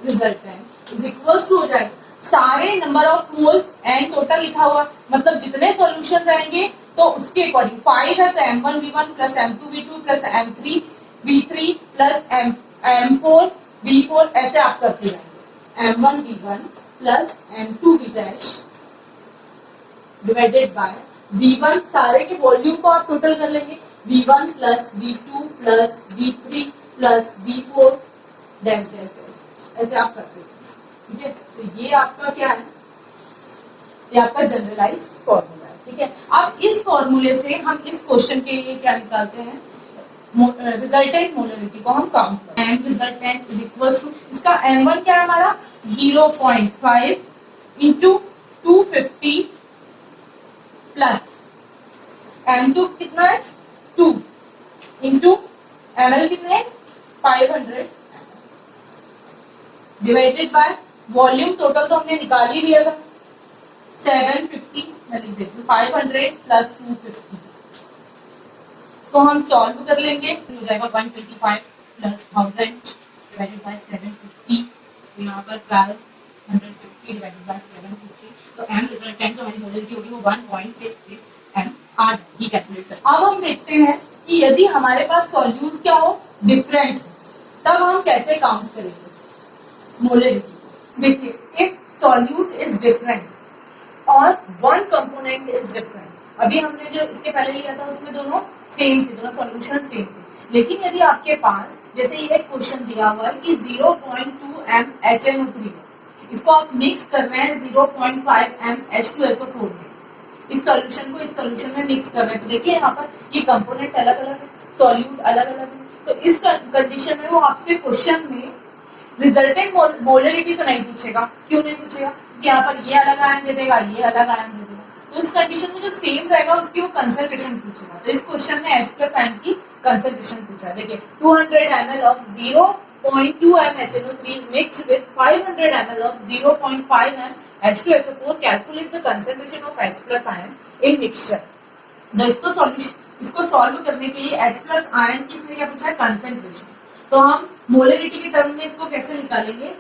resultant is equals to हो जाएगा सारे number of moles n total लिखा हुआ, मतलब जितने सॉल्यूशन रहेंगे तो उसके अकॉर्डिंग 5 है तो M1 V1 plus M2 V2 plus M3 V3 plus M4 V4 ऐसे आप करते जाएंगे, M1 V1 plus M2 V dash divided by V1 सारे के वॉल्यूम को आप टोटल कर लेंगे, V1 plus V2 plus V3 plus V4 dash dash dash ऐसे आप करते हैं, ठीक है। तो ये आपका क्या है, ये आपका जनरलाइज फॉर्मूला है, ठीक है। अब इस फॉर्मूले से हम इस क्वेश्चन के लिए क्या निकालते हैं, रिजल्टेंट मोलरिटी को हम काउंट करते हैं। M resultant is equals to, इसका M1 क्या है हमारा 0.5 इंटू 250 प्लस M2 कितना है 2 इंटू ml कितने 500 डिवाइडेड बाय वॉल्यूम टोटल तो हमने निकाल ही लिया था 750, मैं लिख देती हूँ 500 प्लस 250, इसको हम सॉल्व कर लेंगे, हो जाएगा 125 प्लस 1000 डिवाइडेड बाय 750, तो यहाँ पर 1250 डिवाइडेड बाय 750, तो एम रिजल्टेंट जो हमारी मोलरिटी होगी वो 1.66 एम आ जाएगी कैलकुलेट कर। अब हम देखते हैं कि यदि हमारे पास सॉल्यूट क्या हो डिफरेंट, तब हम कैसे काउंट करेंगे मोलरिटी। देखिए इफ सॉल्यूट इज डिफरेंट और वन कंपोनेंट इज डिफरेंट, अभी हमने जो इसके पहले लिया था उसमें दोनों सेम थे, दोनों सॉल्यूशन सेम थे, लेकिन यदि आपके पास जैसे ये एक क्वेश्चन दिया हुआ है कि 0.2 m HNO3 है, इसको आप मिक्स कर रहे हैं 0.5 m H2SO4 में, इस सॉल्यूशन को इस सॉल्यूशन में मिक्स कर रहे हैं, तो देखिए यहाँ पर ये कंपोनेंट अलग अलग है, सॉल्यूट अलग अलग है, तो इस कंडीशन में वो आपसे क्वेश्चन में रिजल्टेंट मोलरिटी तो नहीं पूछेगा। क्यों नहीं पूछेगा? क्योंकि यहाँ पर ये अलग आयन दे देगा, ये अलग आयन दे देगा। तो इस कंडीशन में जो सेम रहेगा उसकी वो कंसंट्रेशन पूछेगा। तो इस क्वेश्चन में H प्लस आयन की कंसंट्रेशन पूछा है। देखिए 200 ml of 0.2 m HNO3 is mixed with 500 ml of 0.5 m H2SO4. Calculate the concentration of H plus ion in mixture. तो इसको सॉल्व करने के लिए H प्लस आयन की इसमें क्या पूछा है? कंसंट्रेशन। तो हम मोलरिटी के टर्म में इसको कैसे निकालेंगे?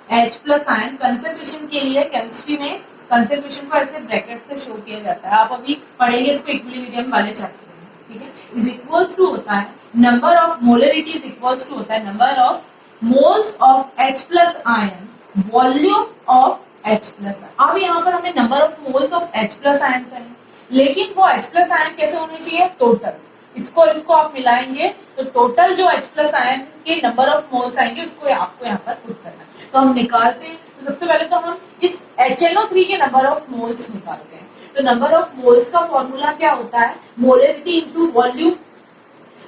H प्लस आयन कंसंट्रेशन के लिए केमिस्ट्री में कंसंट्रेशन को ऐसे ब्रैकेट से शो किया जाता है। आप अभी पढ़ेंगे इसको इक्विलिब्रियम वाले चैप्टर में, ठीक है। इज इक्वल्स टू होता है number of molarity is equals to होता है number of moles of H plus ion volume of H plus ion. अब यहाँ पर हमें number of moles of H plus ion चाहिए, लेकिन वो H प्लस आयन कैसे होने चाहिए? टोटल। इसको और इसको आप मिलाएंगे तो टोटल जो H प्लस आयन के नंबर ऑफ मोल्स आएंगे उसको आपको यहाँ पर पुट करना है। तो हम निकालते हैं। तो सबसे पहले तो हम इस HNO3 के नंबर ऑफ मोल्स निकालते हैं। तो नंबर ऑफ मोल्स का फॉर्मूला क्या होता है? Molarity into volume.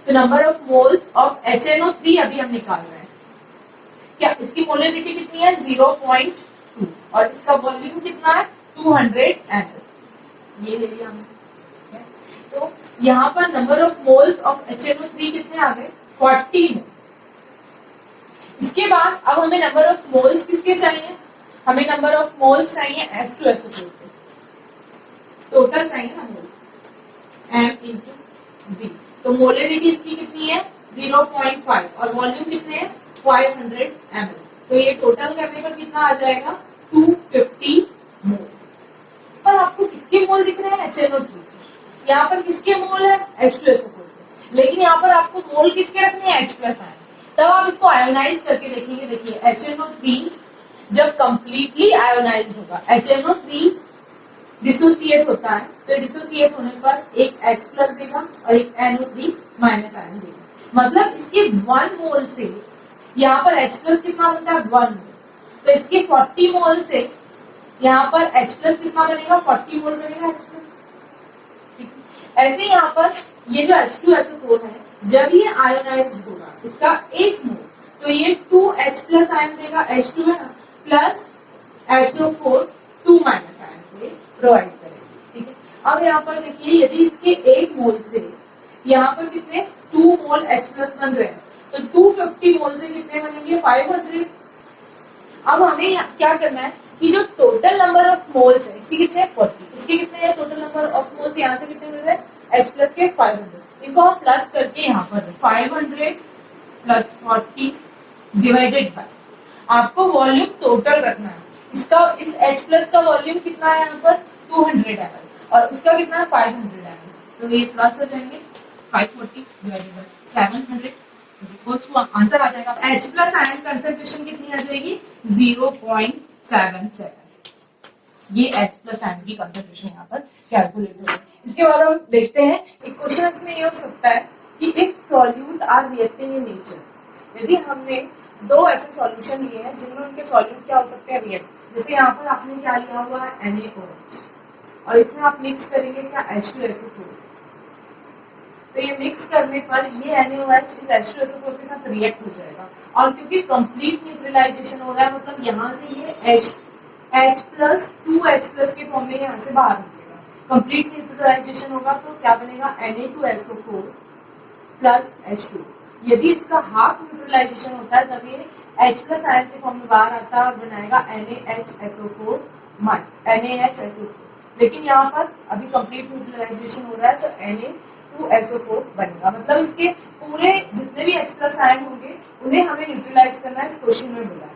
तो number of moles of HNO3 अभी हम निकाल रहे हैं। क्या इसकी मोलरिटी कितनी है? 0.2 और इसका वॉल्यूम कितना है? 200 ml। ये ले लिया हमने। तो यहाँ पर number of moles of HNO3 कितने आ गए? 40 मोल। इसके बाद अब हमें नंबर ऑफ मोल्स किसके चाहिए? हमें नंबर ऑफ मोल्स चाहिए H2SO4 के। टोटल चाहिए ना मोल, M इंटू V। तो मोलरिटी इसकी कितनी है? 0.5 और वॉल्यूम कितने हैं? 500 ml। तो ये टोटल करने पर कितना आ जाएगा? 250 मोल। पर आपको किसके मोल दिख रहे हैं? HNO3। यहाँ पर किसके मोल है? H2SO4। लेकिन यहाँ पर आपको मोल किसके रखने हैं? H plus ion. तब आप इसको आयोनाइज करके देखेंगे। देखिए HNO3 जब कंप्लीटली आयोनाइज होगा, HNO3 डिसोसिएट होता है, तो डिसोसिएट होने पर एक H प्लस देगा और एक NO3 माइनस आयन देगा। मतलब इसके 1 मोल से यहाँ पर H प्लस कितना बनता है? 1 मोल। तो इसके 40 मोल से यहाँ पर H प्लस कितना बनेगा? 40 मोल बनेगा H प्लस। ऐसे ही यहाँ पर ये जो H2SO4 है, जब ये आयोनाइज होगा इसका 1 मोल, तो ये 2H प्लस आयन देगा, H2 है ना, प्लस SO4 2 माइनस आयन को प्रोवाइड करेगा, ठीक है। अब यहाँ पर देखिए यदि इसके 1 मोल से यहाँ पर कितने 2 मोल H प्लस बन रहे हैं, तो 250 मोल से कितने बनेंगे? 500। अब हमें क्या करना है कि जो टोटल नंबर ऑफ मोल्स है इसकी कितने? 40। इसके कितने हैं टोटल नंबर ऑफ मोल्स? यहाँ से कितने मिल रहे हैं? H प्लस के 500। इनको हम प्लस करके यहाँ पर 500 प्लस 40 डिवाइडेड बाय, आपको वॉल्यूम टोटल रखना है। इसका इस H प्लस का वॉल्यूम कितना है यहाँ पर? 200 ml और उसका कितना है? 500 ml। तो ये प्लस हो जाएंगे 540 डिवाइडेड बाय 700 आंसर आ जाएगा। H प्लस आयन कंसंट्रेशन कितनी आ जाएगी? 0.77। ये H प्लस आयन की कंसंट्रेशन यहाँ पर कैलकुलेट हो गई। इसके बाद हम देखते हैं एक क्वेश्चन इसमें ये हो सकता है कि if solute are reacting in nature. यदि हमने 2 ऐसे सॉल्यूशन लिए हैं जिनमें उनके सॉल्यूट क्या हो सकते हैं? रिएक्ट। जैसे यहाँ पर आपने क्या लिया हुआ है? NaOH और इसमें आप मिक्स करेंगे क्या? H2SO4। तो ये मिक्स करने पर ये NaOH इस H2SO4 के साथ रिएक्ट हो जाएगा और क्योंकि कंप्लीट न्यूट्रलाइजेशन हो रहा है, मतलब यहाँ से ये H प्लस 2H प्लस के फॉर्म में यहाँ से बाहर निकलेगा। कंप्लीट न्यूट्रलाइजेशन होगा तो क्या बनेगा? Na2SO4 plus H2। यदि इसका हाफ न्यूट्रलाइजेशन होता है तब ये H प्लस आयन के फॉर्म में बाहर आता है और बनाएगा NaHSO4 NaHSO4। लेकिन यहाँ पर अभी कंप्लीट न्यूट्रलाइजेशन हो रहा है तो Na2SO4 बनेगा। मतलब इसके पूरे जितने भी H प्लस आयन होंगे उन्हें हमें न्यूट्रलाइज करना है। इस क्वेश्चन में बोला है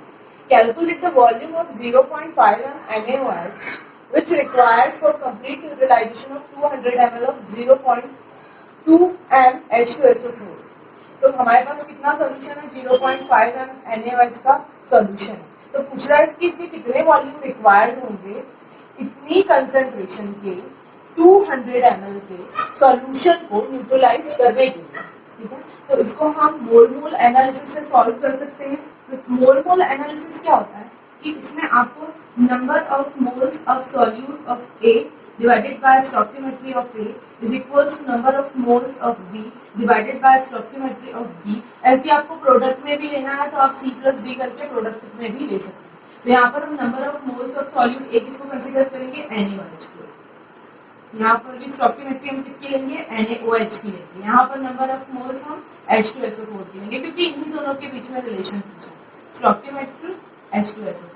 calculate the volume of 0.5 NaOH which required for complete neutralization of 200 ml of 0.2 m H2SO4। तो हमारे पास कितना सॉल्यूशन है? 0.5 m NaOH का सॉल्यूशन। तो पूछ रहा है कि इसके कितने वॉल्यूम रिक्वायर्ड होंगे इतनी कंसंट्रेशन के 200 ml के सॉल्यूशन को न्यूट्रलाइज करने के लिए, ठीक है। तो इसको हम मोल मोल एनालिसिस से सॉल्व कर सकते हैं। तो मोल मोल एनालिसिस क्या होता है कि इसमें आपको number of moles of solute of A divided by stoichiometry of A is equals to number of moles of B divided by stoichiometry of B। ऐसे आपको प्रोडक्ट में भी लेना है तो आप C plus D करके प्रोडक्ट में भी ले सकते हैं। तो यहाँ पर हम number of moles of solute A किसको कंसीडर करेंगे, NaOH को। यहाँ पर भी स्टोइकियोमेट्री हम किसकी लेंगे, NaOH की लेंगे। यहाँ पर नंबर ऑफ मोल्स हम H2SO4 की लेंगे क्योंकि इन्हीं दोनों के बीच में रिलेशन पूछा, स्टोइकियोमेट्री H2SO4।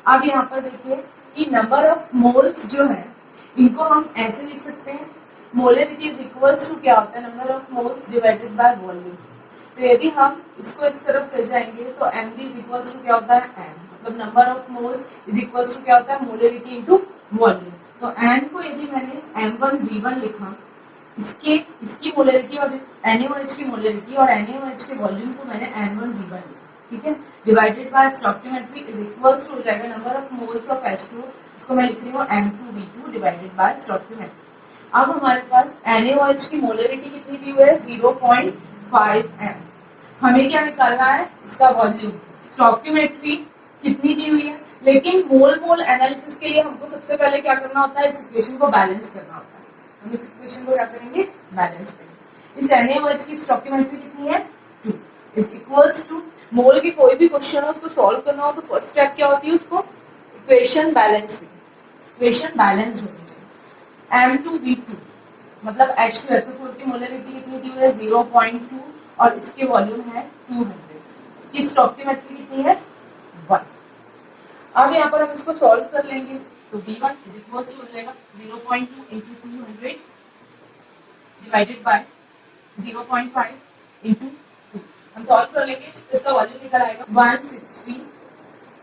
अब यहाँ पर देखिए कि नंबर ऑफ मोल्स जो है इनको हम ऐसे लिख सकते हैं, मोलरिटी इज इक्वल्स टू क्या होता है, number of moles divided by volume. तो यदि हम इसको इस तरफ ले जाएंगे तो mv इज इक्वल्स टू क्या होता है, m, मतलब number of moles is equals to क्या होता है, मोलरिटी इनटू वॉल्यूम। तो n को यदि मैंने m1v1 लिखा, इसकी मोलरिटी और NaOH की मोलरिटी और NaOH के वॉल्यूम को मैंने n1v1 लिखा, ठीक है, divided by stoichiometry is equals to हो जाएगा number of moles of H2, इसको मैं लिख रही हूँ m2v2 डिवाइडेड बाय स्टोइकियोमेट्री। अब हमारे पास NaOH की मोलरिटी कितनी दी हुई है, 0.5 m। हमें क्या निकालना है, इसका वॉल्यूम। स्टोइकियोमेट्री कितनी दी हुई है, लेकिन मोल मोल एनालिसिस के लिए हमको सबसे पहले क्या करना होता है, इस इक्वेशन को बैलेंस करना होता है। हम इस इक्वेशन को क्या करेंगे, बैलेंस करेंगे। इस NaOH की स्टोइकियोमेट्री कितनी है, 2 इज इक्वल्स टू, मोल के कोई भी क्वेश्चन हो उसको सॉल्व करना हो तो फर्स्ट स्टेप क्या होती है, उसको इक्वेशन बैलेंस, इक्वेशन बैलेंस होनी चाहिए। m2v2 मतलब H2SO4 की मोलरिटी कितनी दी हुई है, 0.2 और इसके वॉल्यूम है 200, इसकी स्टोइकियोमेट्री कितनी है, 1। अब यहाँ पर हम इसको सॉल्व कर लेंगे तो v1 इज इक्वल्स टू हो जाएगा 0.2 into 200 डिवाइडेड बाय 0.5 into 2। हम सॉल्व कर लेंगे तो इसका वॉल्यूम निकल आएगा 160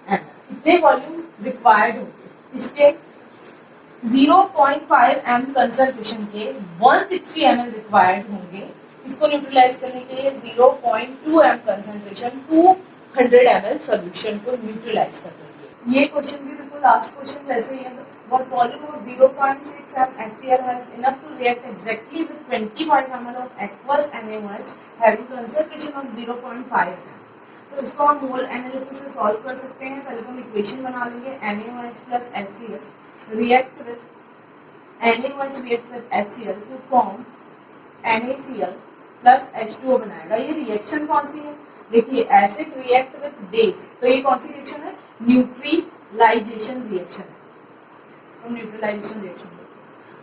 ml। इतने वॉल्यूम रिक्वायर्ड होंगे, इसके 0.5 m कंसंट्रेशन के 160 ml रिक्वायर्ड होंगे। इसको न्यूट्रलाइज करने के लिए 0.2 m कंसंट्रेशन 200 ml सॉल्यूशन को न्यूट्रलाइज कर देंगे। ये क्वेश्चन भी बिल्कुल लास्ट क्वेश्चन जैसे ही है। What volume of 0.6 m HCl has enough to react exactly with 25 ml of aqueous NaOH having concentration of 0.5 m। तो इसको हम मोल एनालिसिस से सॉल्व कर सकते हैं। पहले तो हम इक्वेशन बना लेंगे, NaOH plus HCl react with NaOH react with HCl to form NaCl plus H2O बनाएगा। ये रिएक्शन कौन सी है, देखिए एसिड रिएक्ट विथ बेस, तो ये कौन सी रिएक्शन है, न्यूट्रलाइजेशन रिएक्शन है, न्यूट्रलाइजेशन रिएक्शन।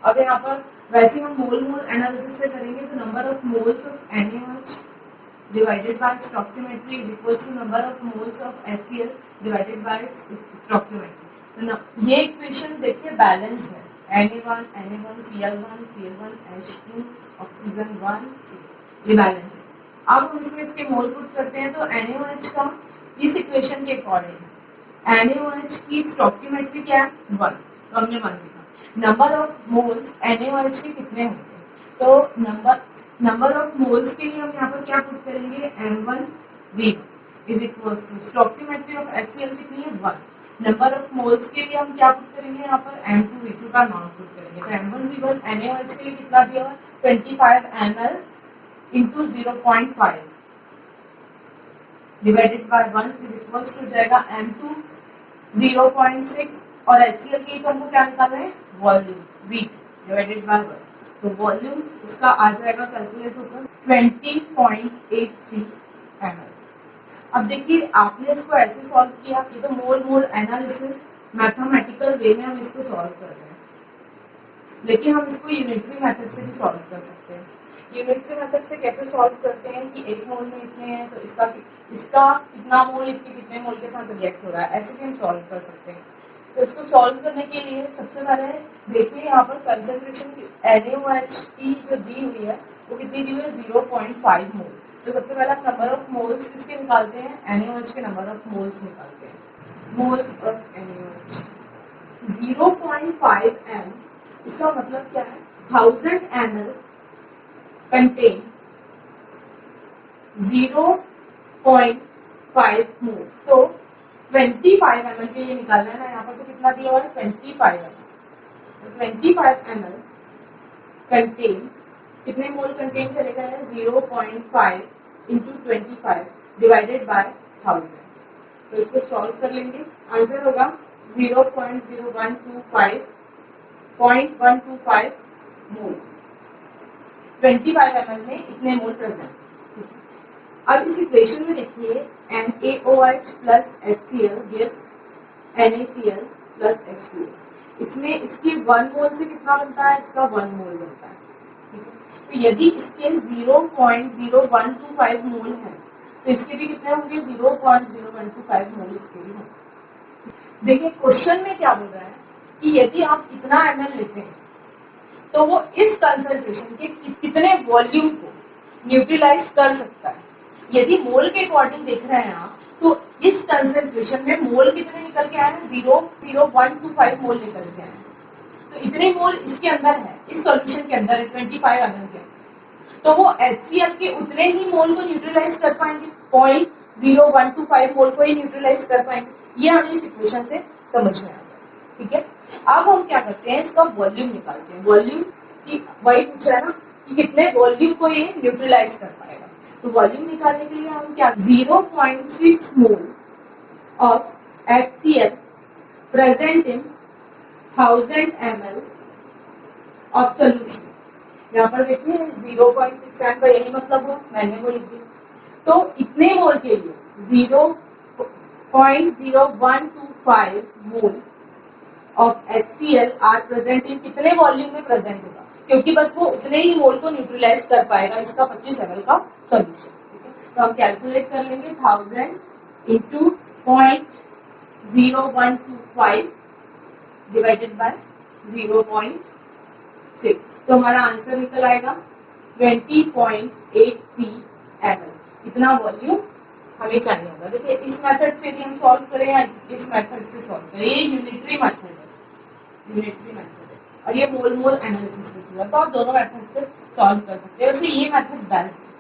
अब यहाँ पर वैसे हम मोल मोल एनालिसिस से करेंगे तो number of moles of NaOH divided by stoichiometry is equals to number of moles of HCl divided by stoichiometry. तो ये इक्वेशन देखिए बैलेंस्ड है, Na1 Cl1 Cl1 H2 oxygen 1 Cl, ये बैलेंस। अब हम इसमें इसके मोल पुट करते हैं तो NaOH का इस इक्वेशन के अकॉर्डिंग NaOH की स्टोइकियोमेट्री क्या है, 1, तो हमने 1 लिखा। नंबर ऑफ मोल्स NaOH के कितने होंगे, तो नंबर ऑफ मोल्स के लिए हम यहाँ पर क्या पुट करेंगे, m1v1 is equals to stoichiometry of HCl कितनी है, 1। नंबर ऑफ मोल्स के लिए हम क्या पुट करेंगे, यहाँ पर m2v2 का मान पुट करेंगे। तो m1v1 NaOH के लिए कितना दिया हुआ, 25 ml into 0.5 divided by 1 is equals to जाएगा m2 0.6 और HCl की तो हमको क्या निकालना है, वॉल्यूम V डिवाइडेड बाय 1। तो वॉल्यूम इसका आ जाएगा कैलकुलेट होकर 20.83 ml। अब देखिए आपने इसको ऐसे सॉल्व किया, ये तो मोल मोल एनालिसिस मैथमेटिकल वे में हम इसको सॉल्व कर रहे हैं, लेकिन हम इसको यूनिटरी मेथड से भी सॉल्व कर सकते हैं। यूनिटरी मेथड से कैसे सॉल्व करते हैं कि एक मोल में इतने हैं तो इसका कितना मोल इसके कितने मोल के साथ रिएक्ट हो रहा है, ऐसे भी हम सॉल्व कर सकते हैं। तो इसको सॉल्व करने के लिए सबसे पहले देखिए यहाँ पर कंसंट्रेशन NaOH की जो दी हुई है वो कितनी दी हुई है, 0.5 मोल। तो सबसे पहले आप नंबर ऑफ मोल्स किसके निकालते हैं, NaOH के नंबर ऑफ मोल्स निकालते हैं। मोल्स ऑफ NaOH 0.5 m, इसका मतलब क्या है, 1000 ml कंटेन 0.5 मोल। तो 25 ml के लिए निकालना है ना, यहाँ पर तो कितना दिया हुआ है, 25 ml। तो 25 ml कंटेन कितने मोल कंटेन करेगा है, 0.5 into 25 डिवाइडेड बाय 1000। तो इसको सॉल्व कर लेंगे, आंसर होगा 0.0125 0.125 मोल, 25 ml में इतने मोल प्रेजेंट। अब इस इक्वेशन में देखिए NaOH plus HCl gives NaCl plus H2O। इसमें इसके 1 मोल से कितना बनता है, इसका 1 मोल बनता है। ठीक है, तो यदि इसके 0.0125 मोल है तो इसके भी कितने होंगे, 0.0125 मोल इसके भी होंगे। देखिए क्वेश्चन में क्या बोल रहा है कि यदि आप इतना ml लेते हैं तो वो इस कंसंट्रेशन के कितने वॉल्यूम को न्यूट्रलाइज कर सकता है। यदि मोल के अकॉर्डिंग देख रहे हैं आप तो इस कंसंट्रेशन में मोल कितने निकल के आए हैं, 0.0125 मोल निकल के आए हैं। तो इतने मोल इसके अंदर है, इस सॉल्यूशन के अंदर है 25 ml के, तो वो HCl के उतने ही मोल को न्यूट्रलाइज कर पाएंगे, 0.0125 मोल को ही न्यूट्रलाइज कर पाएंगे। ये हमें इस इक्वेशन से समझ में आ गया। ठीक है, अब हम क्या करते हैं, इसका वॉल्यूम निकालते हैं। वॉल्यूम की वही पूछ रहा है ना कि कितने वॉल्यूम को ये न्यूट्रलाइज कर पाएगा। तो वॉल्यूम निकालने के लिए हम क्या, 0.6 मोल of HCl present in 1000 ml of solution. यहाँ पर देखिए 0.6 एम का यही मतलब हो, मैंने वो लिख दिया। तो इतने मोल के लिए 0.0125 mole of HCl are present in कितने वॉल्यूम में प्रेजेंट होगा, क्योंकि बस वो उतने ही मोल को न्यूट्रलाइज कर पाएगा इसका 25 ml का सॉल्यूशन। ठीक है, तो हम कैलकुलेट कर लेंगे 1000 इंटू 0.0125 डिवाइडेड बाय 0.6, तो हमारा आंसर निकल आएगा 20.83 ml। इतना वॉल्यूम हमें चाहिए होगा। देखिए इस मेथड से यदि हम सॉल्व करें या इस मेथड से सॉल्व करें, ये यूनिटरी मेथड है, यूनिटरी मेथड है और ये मोल मोल एनालिसिस मेथड है, तो आप दोनों मेथड से सॉल्व कर सकते हैं। वैसे ये मेथड बेस्ट है।